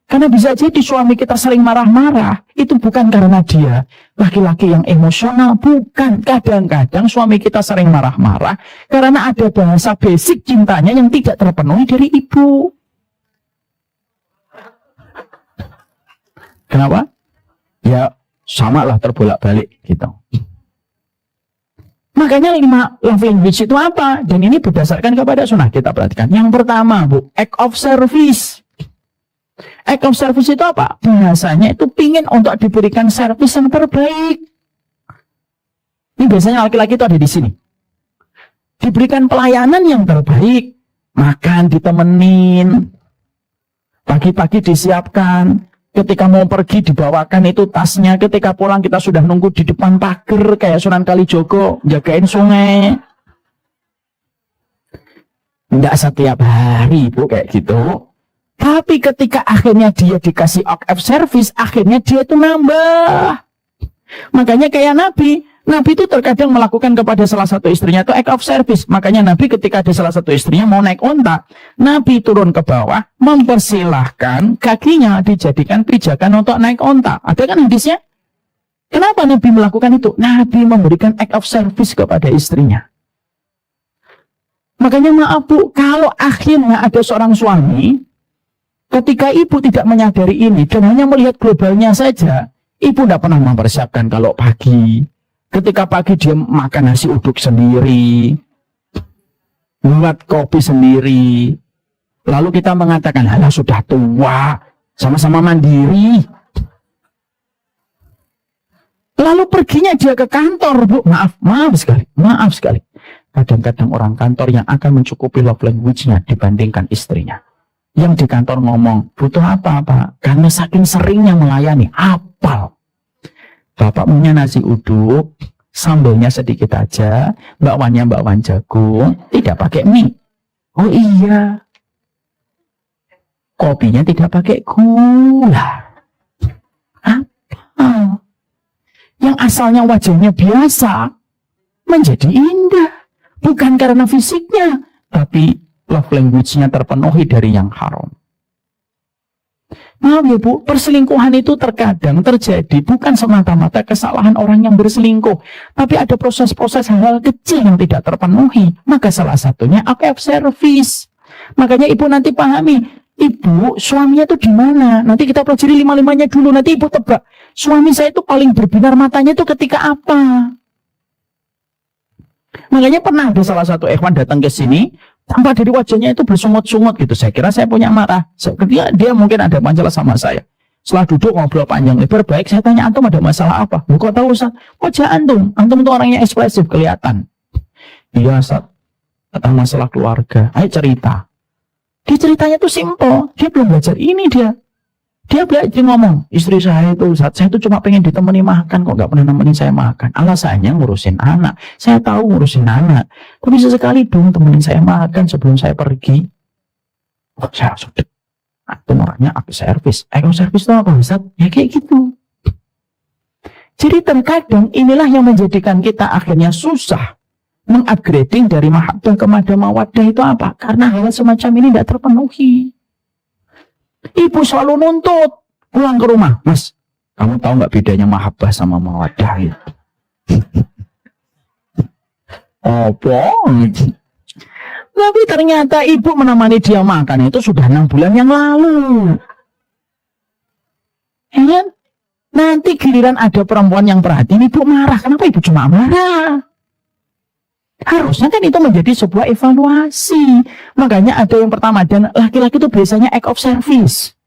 Karena bisa jadi suami kita sering marah-marah, itu bukan karena dia laki-laki yang emosional, bukan. Kadang-kadang suami kita sering marah-marah karena ada bahasa basic cintanya yang tidak terpenuhi dari ibu. Kenapa? Ya sama lah terbolak-balik gitu. Makanya 5 love language itu apa? Dan ini berdasarkan kepada sunnah. Kita perhatikan. Yang pertama, Bu, act of service. Act of service itu apa? Bahasanya itu pingin untuk diberikan servis yang terbaik. Ini biasanya laki-laki itu ada di sini. Diberikan pelayanan yang terbaik. Makan ditemenin. Pagi-pagi disiapkan. Ketika mau pergi dibawakan itu tasnya. Ketika pulang kita sudah nunggu di depan pagar kayak Sunan Kalijogo jagain sungai. Enggak setiap hari Bu kayak gitu. Tapi ketika akhirnya dia dikasih of service, akhirnya dia itu nambah. Makanya kayak Nabi itu terkadang melakukan kepada salah satu istrinya itu act of service. Makanya Nabi ketika ada salah satu istrinya mau naik onta, Nabi turun ke bawah, mempersilahkan kakinya dijadikan pijakan untuk naik onta. Ada kan hadisnya? Kenapa Nabi melakukan itu? Nabi memberikan act of service kepada istrinya. Makanya maaf Bu, kalau akhirnya ada seorang suami, ketika ibu tidak menyadari ini dan hanya melihat globalnya saja, ibu tidak pernah mempersiapkan kalau pagi. Ketika pagi dia makan nasi uduk sendiri, buat kopi sendiri. Lalu kita mengatakan, halah sudah tua, sama-sama mandiri. Lalu perginya dia ke kantor, Bu. Maaf sekali. Kadang-kadang orang kantor yang akan mencukupi love language-nya dibandingkan istrinya. Yang di kantor ngomong, butuh apa, Pak? Karena saking seringnya melayani, hafal. Bapak punya nasi uduk, sambelnya sedikit aja, bakwan jagung, tidak pakai mie. Oh iya. Kopinya tidak pakai gula. Apa? Yang asalnya wajahnya biasa, menjadi indah. Bukan karena fisiknya, tapi love language-nya terpenuhi dari yang haram. Maaf ya Bu, perselingkuhan itu terkadang terjadi bukan semata-mata kesalahan orang yang berselingkuh, tapi ada proses-proses hal-hal kecil yang tidak terpenuhi. Maka salah satunya act of service. Makanya ibu nanti pahami, ibu suaminya itu di mana? Nanti kita pelajari 5-5-nya dulu. Nanti ibu tebak, suami saya itu paling berbinar matanya itu ketika apa? Makanya pernah ada salah satu ikhwan datang ke sini, tanpa dari wajahnya itu bersungut-sungut gitu. Saya kira saya punya marah. Ketika dia mungkin ada masalah sama saya. Setelah duduk ngobrol panjang lebar, baik saya tanya, antum ada masalah apa? Kok tahu Ustaz? Wajah antum itu orangnya ekspresif, kelihatan. Iya Ustaz, tentang masalah keluarga. Ayo cerita. Dia ceritanya tuh simple. Dia belum belajar ini dia. Dia belajar ngomong, istri saya itu Ustaz, saya tuh cuma pengen ditemani makan, kok gak pernah nemenin saya makan. Alasannya ngurusin anak. Saya tahu ngurusin anak, tapi sesekali dong temenin saya makan sebelum saya pergi. Oh, saya sudah. Itu orangnya aku servis. Servis itu apa Ustaz? Ya kayak gitu. Jadi terkadang inilah yang menjadikan kita akhirnya susah mengupgrading dari mahabbah ke mawaddah itu apa? Karena hal semacam ini tidak terpenuhi. Ibu selalu nuntut pulang ke rumah, Mas. Kamu tahu nggak bedanya mahabbah sama mawaddah itu? Apa? Tapi ternyata ibu menemani dia makan itu sudah 6 bulan yang lalu. Ya? Nanti giliran ada perempuan yang perhatian, ibu marah. Kenapa ibu cuma marah? Harusnya kan itu menjadi sebuah evaluasi. Makanya ada yang pertama, dan laki-laki itu biasanya act of service.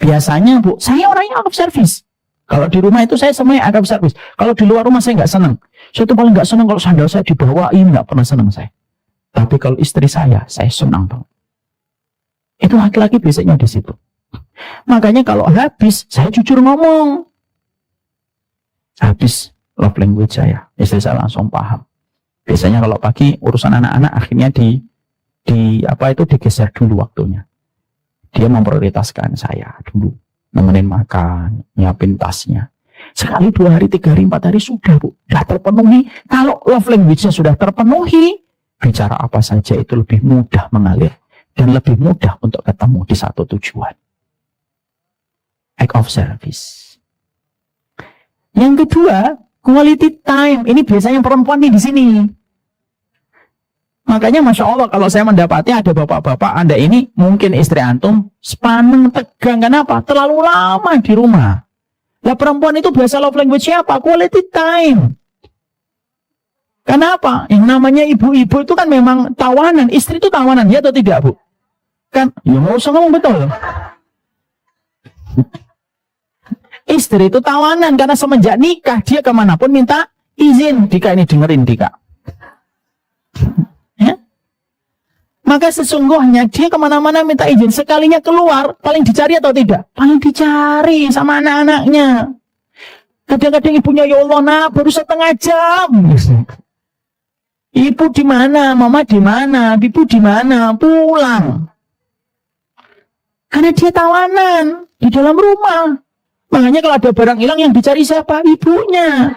Biasanya Bu, saya orangnya act of service. Kalau di rumah itu saya semuanya act of service. Kalau di luar rumah saya nggak senang. Saya tuh paling nggak senang kalau sandal saya dibawain, nggak pernah senang saya. Tapi kalau istri saya senang banget. Itu laki-laki biasanya di situ. Makanya kalau habis, saya jujur ngomong. Habis love language saya, istri saya langsung paham. Biasanya kalau pagi urusan anak-anak akhirnya digeser dulu waktunya. Dia memprioritaskan saya dulu, nemenin makan, nyiapin tasnya. Sekali 2 hari, 3 hari, 4 hari sudah Bu, sudah terpenuhi. Kalau love language-nya sudah terpenuhi, bicara apa saja itu lebih mudah mengalir dan lebih mudah untuk ketemu di satu tujuan. Act of service. Yang kedua, quality time. Ini biasanya perempuan nih di sini. Makanya Masya Allah kalau saya mendapati ada bapak-bapak Anda ini mungkin istri antum sepaneng tegang. Kenapa? Terlalu lama di rumah. Lah perempuan itu biasa love language apa? Quality time. Kenapa? Yang namanya ibu-ibu itu kan memang tawanan. Istri itu tawanan, ya atau tidak Bu? Kan? Ya mau usah ngomong betul. Istri itu tawanan karena semenjak nikah dia kemanapun minta izin. Dika ini dengerin Dika. Ya? Maka sesungguhnya dia kemana-mana minta izin. Sekalinya keluar paling dicari atau tidak? Paling dicari sama anak-anaknya. Kadang-kadang ibunya ya Allah nak baru setengah jam. Ibu di mana? Mama di mana? Ibu di mana? Pulang. Karena dia tawanan di dalam rumah. Makanya kalau ada barang hilang yang dicari siapa? Ibunya.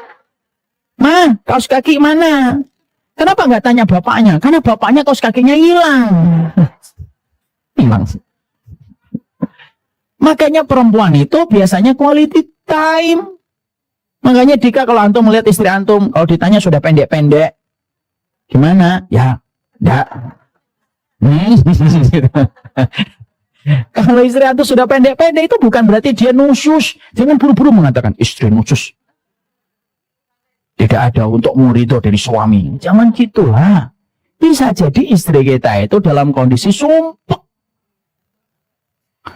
Ma, kaos kaki mana? Kenapa nggak tanya bapaknya? Karena bapaknya kaos kakinya hilang. Hilang. Makanya perempuan itu biasanya quality time. Makanya Dika kalau antum melihat istri antum, kalau ditanya sudah pendek-pendek, gimana? Ya, enggak. Kalau istri antum sudah pendek-pendek itu bukan berarti dia nusus. Jangan buru-buru mengatakan istri nusus. Tidak ada untukmu ridho dari suami. Jangan gitulah. Bisa jadi istri kita itu dalam kondisi sumpah.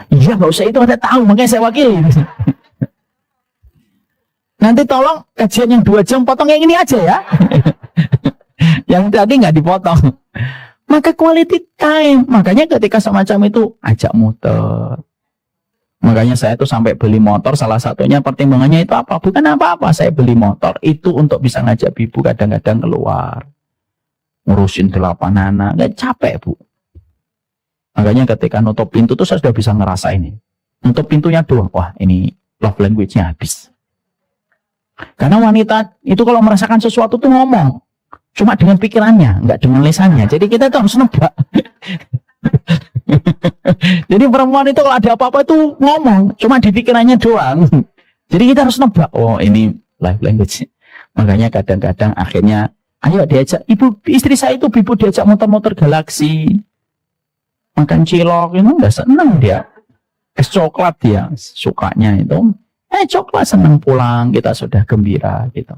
Iya, nggak usah itu ada tahu, makanya saya wakili. Nanti tolong kajian yang 2 jam potong yang ini aja ya. Yang tadi nggak dipotong. Maka quality time. Makanya ketika semacam itu ajak muter. Makanya saya tuh sampai beli motor, salah satunya pertimbangannya itu apa? Bukan apa-apa, saya beli motor itu untuk bisa ngajak ibu kadang-kadang keluar. Ngurusin 8 anak, nggak capek bu. Makanya ketika nutup pintu tuh saya sudah bisa ngerasa ini. Nutup pintunya doang, wah ini love language-nya habis. Karena wanita itu kalau merasakan sesuatu tuh ngomong. Cuma dengan pikirannya, nggak dengan lisannya. Jadi kita tuh harus nebak. Jadi perempuan itu kalau ada apa-apa itu ngomong, cuma di pikirannya doang. Jadi kita harus nebak, oh ini love language. Makanya kadang-kadang akhirnya, ayo diajak, istri saya itu ibu diajak muter-muter galaksi. Makan cilok, itu udah seneng dia. Es coklat dia sukanya itu. Coklat seneng pulang, kita sudah gembira gitu.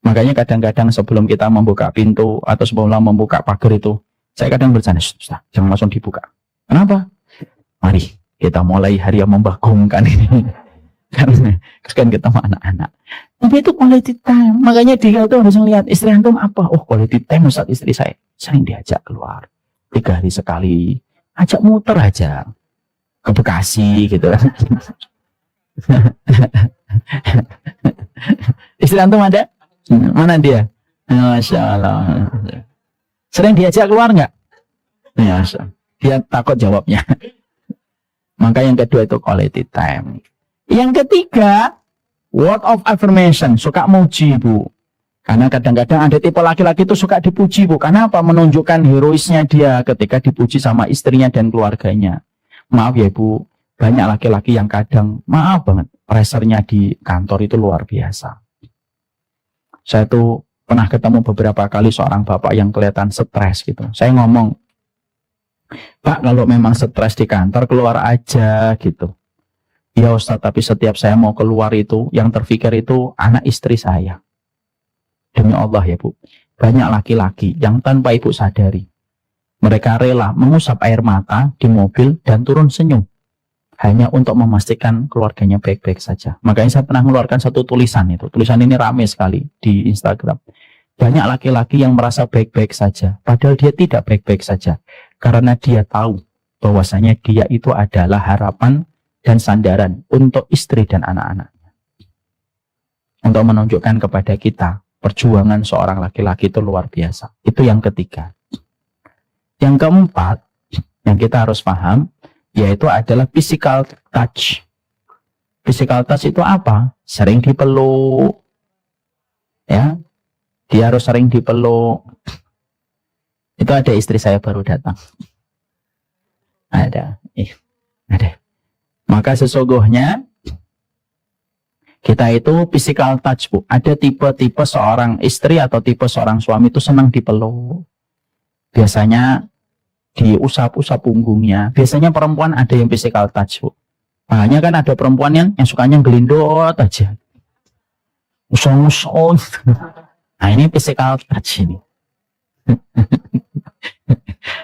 Makanya kadang-kadang sebelum kita membuka pintu atau sebelum membuka pagar itu, saya kadang bercanda, jangan langsung dibuka. Kenapa? Mari kita mulai hari yang membagongkan ini. Karena kan ketemu anak-anak. Tapi itu quality time. Makanya dia itu harus melihat istri antum apa. Oh quality time saat istri saya sering diajak keluar 3 hari sekali. Ajak muter aja ke Bekasi gitu. Istri antum ada? Mana dia? Masya Allah. Sering diajak keluar nggak? Ya, dia takut jawabnya. Maka yang kedua itu quality time. Yang ketiga, word of affirmation. Suka muji bu. Karena kadang-kadang ada tipe laki-laki itu suka dipuji bu. Karena apa? Menunjukkan heroisnya dia ketika dipuji sama istrinya dan keluarganya. Maaf ya bu, banyak laki-laki yang kadang, maaf banget, pressernya di kantor itu luar biasa. Saya tuh pernah ketemu beberapa kali seorang bapak yang kelihatan stres gitu. Saya ngomong, Pak kalau memang stres di kantor keluar aja gitu. Ya Ustaz, tapi setiap saya mau keluar itu, yang terpikir itu anak istri saya. Demi Allah ya bu, banyak laki-laki yang tanpa ibu sadari, mereka rela mengusap air mata di mobil dan turun senyum hanya untuk memastikan keluarganya baik-baik saja. Makanya saya pernah mengeluarkan satu tulisan itu. Tulisan ini ramai sekali di Instagram. Banyak laki-laki yang merasa baik-baik saja, padahal dia tidak baik-baik saja. Karena dia tahu bahwasanya dia itu adalah harapan dan sandaran untuk istri dan anak-anaknya. Untuk menunjukkan kepada kita, perjuangan seorang laki-laki itu luar biasa. Itu yang ketiga. Yang keempat, yang kita harus paham, yaitu adalah physical touch. Physical touch itu apa? Sering dipeluk. Ya, dia harus sering dipeluk. Itu ada istri saya baru datang. Ada. Maka sesungguhnya kita itu physical touch bu. Ada tipe-tipe seorang istri atau tipe seorang suami itu senang dipeluk. Biasanya diusap-usap punggungnya. Biasanya perempuan ada yang physical touch bu. Makanya kan ada perempuan yang sukanya gelindot aja. Usong-usong. Nah ini physical touch ini.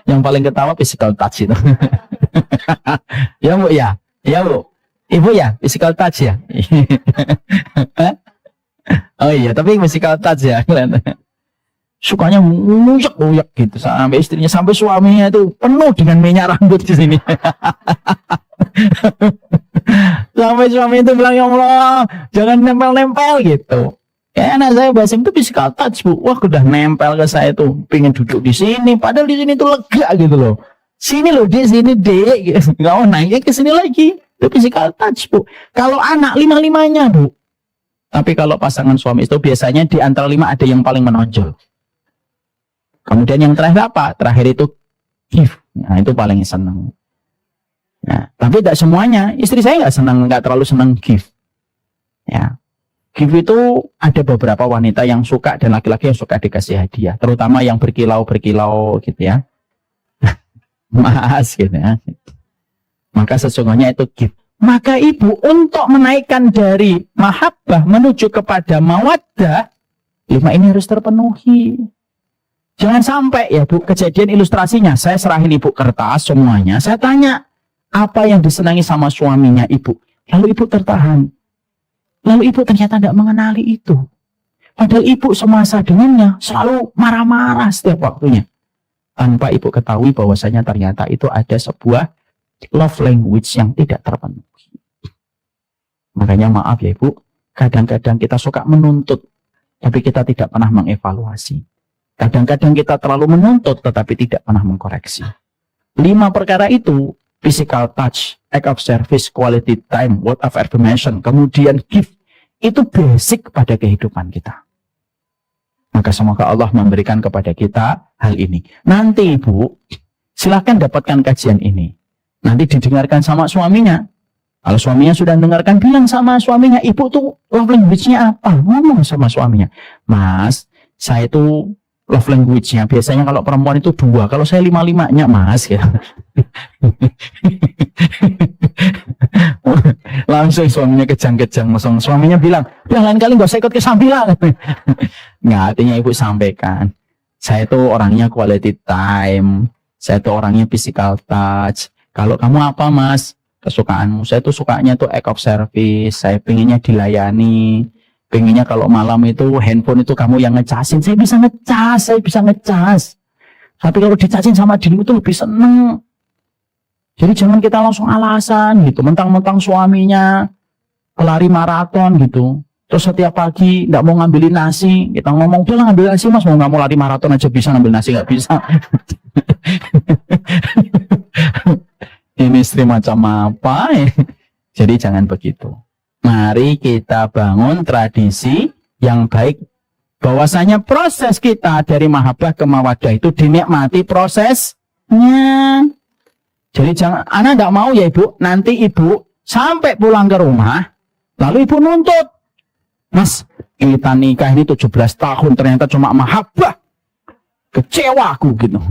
Yang paling ketawa physical touch itu. Ya bu ya. Ya bu. Ibu ya physical touch ya. Oh iya tapi physical touch ya. Sukanya nguyak-nguyak gitu sampai istrinya, sampai suaminya itu penuh dengan minyak rambut di sini. Sampai suami itu bilang, ya Allah jangan nempel-nempel gitu. Ya anak saya Basim itu physical touch bu. Wah udah nempel ke saya tuh, pengen duduk di sini, padahal di sini tuh lega gitu loh. Sini loh dek, sini dek. Gitu. Nggak mau naiknya ke sini lagi. Itu physical touch, Bu. Kalau anak, lima-limanya, Bu. Tapi kalau pasangan suami itu biasanya di antara 5 ada yang paling menonjol. Kemudian yang terakhir apa? Terakhir itu give. Nah, itu paling senang. Nah, tapi tidak semuanya. Istri saya nggak terlalu senang give. Ya. Give itu ada beberapa wanita yang suka dan laki-laki yang suka dikasih hadiah. Terutama yang berkilau-berkilau gitu ya. Mas gitu ya. Maka sesungguhnya itu give. Maka ibu untuk menaikkan dari mahabbah menuju kepada mawaddah, 5 ini harus terpenuhi. Jangan sampai ya Bu, kejadian ilustrasinya, saya serahin ibu kertas semuanya, saya tanya, apa yang disenangi sama suaminya ibu? Lalu ibu tertahan. Lalu ibu ternyata tidak mengenali itu. Padahal ibu semasa dengannya selalu marah-marah setiap waktunya. Tanpa ibu ketahui bahwasanya ternyata itu ada sebuah love language yang tidak terpenuhi. Makanya maaf ya ibu, kadang-kadang kita suka menuntut, tapi kita tidak pernah mengevaluasi. Kadang-kadang kita terlalu menuntut, tetapi tidak pernah mengkoreksi. 5 perkara itu, physical touch, act of service, quality time, word of affirmation, kemudian gift, itu basic pada kehidupan kita. Maka semoga Allah memberikan kepada kita hal ini. Nanti ibu, silakan dapatkan kajian ini. Nanti didengarkan sama suaminya. Kalau suaminya sudah dengarkan, bilang sama suaminya, ibu tuh love language-nya apa? Ngomong sama suaminya. Mas, saya tuh love language-nya, biasanya kalau perempuan itu 2, kalau saya 5-5-nya mas. Ya. Langsung suaminya kejang-kejang. Suaminya bilang, udah lain kali gak usah ikut ke sambilan. Nggak, artinya ibu sampaikan, saya tuh orangnya quality time, saya tuh orangnya physical touch. Kalau kamu apa mas? Kesukaanmu, saya tuh sukanya tuh act of service, saya pengennya dilayani, pengennya kalau malam itu handphone itu kamu yang ngecasin, saya bisa ngecas. Tapi kalau dicasin sama dirimu tuh lebih seneng. Jadi jangan kita langsung alasan gitu, mentang-mentang suaminya pelari maraton gitu, terus setiap pagi nggak mau ngambilin nasi, kita ngomong, udah ngambil nasi mas, mau nggak mau lari maraton aja bisa, ngambil nasi nggak bisa. Ini istri macam apa ya? Jadi jangan begitu. Mari kita bangun tradisi yang baik, bahwasanya proses kita dari mahabbah ke mawaddah itu dinikmati prosesnya. Jadi jangan, anak tidak mau ya ibu, nanti ibu sampai pulang ke rumah, lalu ibu nuntut, mas kita nikah ini 17 tahun ternyata cuma mahabbah, kecewa aku gitu.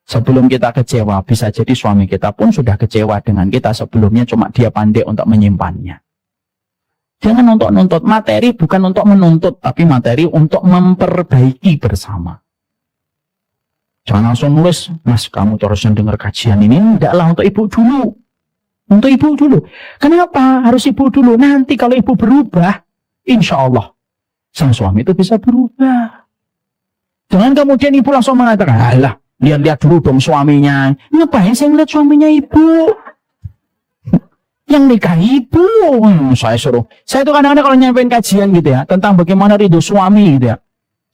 Sebelum kita kecewa, bisa jadi suami kita pun sudah kecewa dengan kita sebelumnya, cuma dia pandai untuk menyimpannya. Jangan untuk nuntut. Materi bukan untuk menuntut, tapi materi untuk memperbaiki bersama. Jangan langsung nulis, mas kamu terus dengar kajian ini. Tidaklah, untuk ibu dulu. Untuk ibu dulu. Kenapa harus ibu dulu? Nanti kalau ibu berubah, insya Allah sang suami itu bisa berubah. Jangan kemudian ibu langsung mengatakan, alah, lihat-lihat dulu dong suaminya. Ngapain saya ngeliat suaminya ibu? Yang nikah ibu. Saya suruh. Saya tuh kadang-kadang kalau nyampein kajian gitu ya, tentang bagaimana ridho suami gitu ya,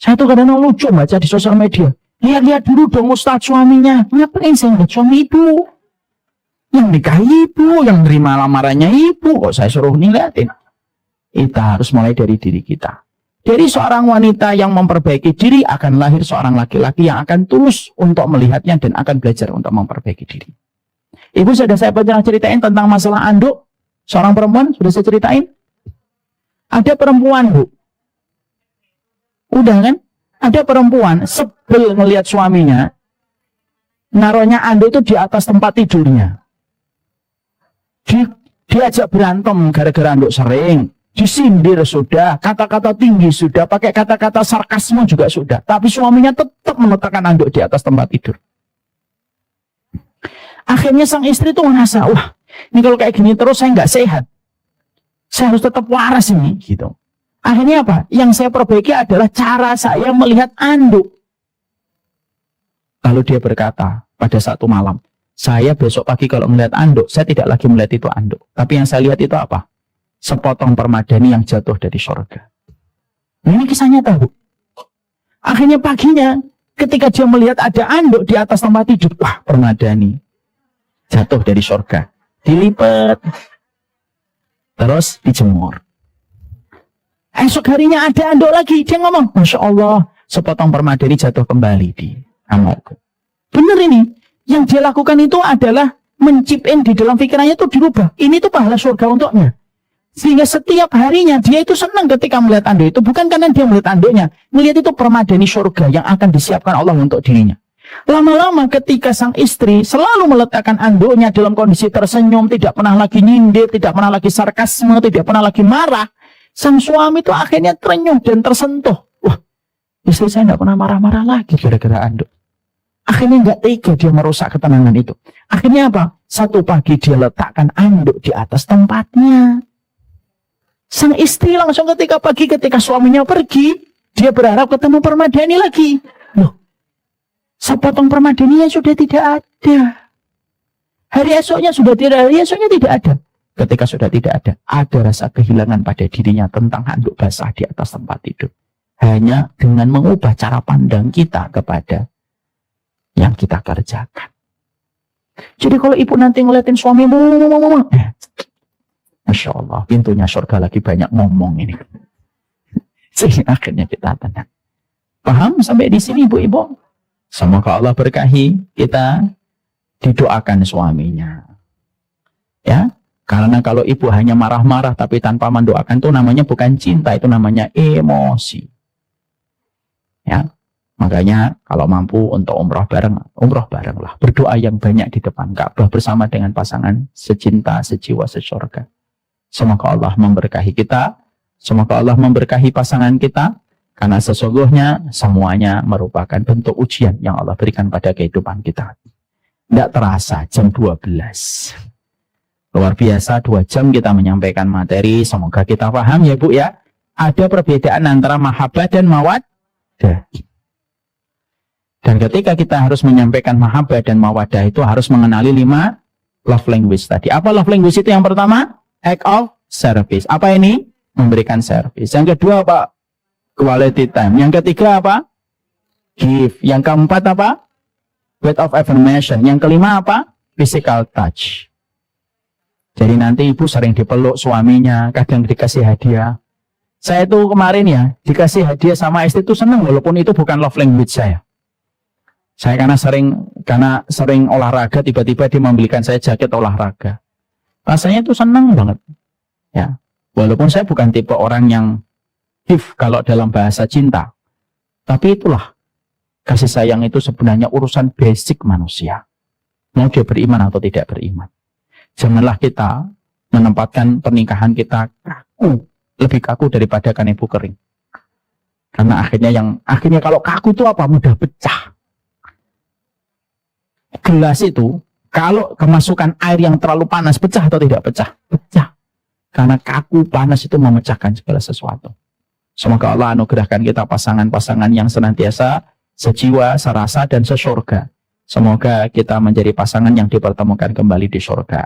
saya tuh kadang-kadang lucu baca di sosial media. Lihat-lihat dulu dong ustadz suaminya. Ngapain saya ngeliat suami ibu? Yang nikah ibu, yang nerima lamarannya ibu. Kok saya suruh ngeliatin? Kita harus mulai dari diri kita. Dari seorang wanita yang memperbaiki diri akan lahir seorang laki-laki yang akan tulus untuk melihatnya dan akan belajar untuk memperbaiki diri. Ibu sudah saya pernah ceritain tentang masalah anduk. Seorang perempuan sudah saya ceritain. Ada perempuan bu. Udah kan? Ada perempuan sebel melihat suaminya naruhnya anduk itu di atas tempat tidurnya. Diajak berantem gara-gara anduk sering. Disindir sudah, kata-kata tinggi sudah, pakai kata-kata sarkasme juga sudah. Tapi suaminya tetap meletakkan anduk di atas tempat tidur. Akhirnya sang istri tuh merasa, wah, ini kalau kayak gini terus saya nggak sehat. Saya harus tetap waras ini, gitu. Akhirnya apa? Yang saya perbaiki adalah cara saya melihat anduk. Lalu dia berkata pada satu malam, saya besok pagi kalau melihat anduk, saya tidak lagi melihat itu anduk. Tapi yang saya lihat itu apa? Sepotong permadani yang jatuh dari surga. Ini kisahnya tahu. Akhirnya paginya ketika dia melihat ada anduk di atas tempat tidur, wah, permadani jatuh dari surga, dilipat, terus dijemur. Esok harinya ada anduk lagi, dia ngomong, Masya Allah, sepotong permadani jatuh kembali di kamarku. Benar ini, yang dia lakukan itu adalah mencipin di dalam pikirannya itu dirubah. Ini tuh pahala surga untuknya. Sehingga setiap harinya dia itu senang ketika melihat anduk itu. Bukan karena dia melihat anduknya. Melihat itu permadani surga yang akan disiapkan Allah untuk dirinya. Lama-lama ketika sang istri selalu meletakkan anduknya dalam kondisi tersenyum. Tidak pernah lagi nyindir. Tidak pernah lagi sarkasme. Tidak pernah lagi marah. Sang suami itu akhirnya terenyuh dan tersentuh. Wah, istri saya tidak pernah marah-marah lagi gara-gara anduk. Akhirnya nggak tega dia merusak ketenangan itu. Akhirnya apa? Satu pagi dia letakkan anduk di atas tempatnya. Sang istri langsung ketika pagi, ketika suaminya pergi, dia berharap ketemu permadani lagi. Loh, sepotong permadaninya sudah tidak ada. Hari esoknya sudah tidak, hari esoknya tidak ada. Ketika sudah tidak ada rasa kehilangan pada dirinya tentang handuk basah di atas tempat tidur. Hanya dengan mengubah cara pandang kita kepada yang kita kerjakan. Jadi kalau ibu nanti ngeliatin suamimu, Masya Allah, pintunya surga lagi banyak ngomong ini. Sehingga akhirnya kita tenang. Paham sampai di sini ibu-ibu? Semoga Allah berkahi kita, didoakan suaminya. Ya, karena kalau ibu hanya marah-marah tapi tanpa mendoakan itu namanya bukan cinta, itu namanya emosi. Ya, makanya kalau mampu untuk umroh barenglah. Berdoa yang banyak di depan Ka'bah bersama dengan pasangan secinta, sejiwa, sesurga. Semoga Allah memberkahi kita, semoga Allah memberkahi pasangan kita, karena sesungguhnya semuanya merupakan bentuk ujian yang Allah berikan pada kehidupan kita. Tidak terasa jam 12. Luar biasa 2 jam kita menyampaikan materi, semoga kita paham ya Bu ya. Ada perbedaan antara mahabbah dan mawaddah. Dan ketika kita harus menyampaikan mahabbah dan mawaddah itu harus mengenali 5 love language tadi. Apa love language itu yang pertama? Act of service. Apa ini? Memberikan service. Yang kedua apa? Quality time. Yang ketiga apa? Give. Yang keempat apa? Word of affirmation. Yang kelima apa? Physical touch. Jadi nanti ibu sering dipeluk suaminya, kadang dikasih hadiah. Saya tuh kemarin ya, dikasih hadiah sama istri itu senang, walaupun itu bukan love language saya. Saya karena sering olahraga, tiba-tiba dia membelikan saya jaket olahraga. Rasanya itu senang banget. Ya, walaupun saya bukan tipe orang yang give kalau dalam bahasa cinta. Tapi itulah, kasih sayang itu sebenarnya urusan basic manusia. Mau dia beriman atau tidak beriman. Janganlah kita menempatkan pernikahan kita kaku, lebih kaku daripada kanebo kering. Karena akhirnya kalau kaku itu apa? Mudah pecah. Gelas itu kalau kemasukan air yang terlalu panas, pecah atau tidak pecah? Pecah. Karena kaku panas itu memecahkan segala sesuatu. Semoga Allah anugerahkan kita pasangan-pasangan yang senantiasa sejiwa, serasa, dan sesurga. Semoga kita menjadi pasangan yang dipertemukan kembali di surga.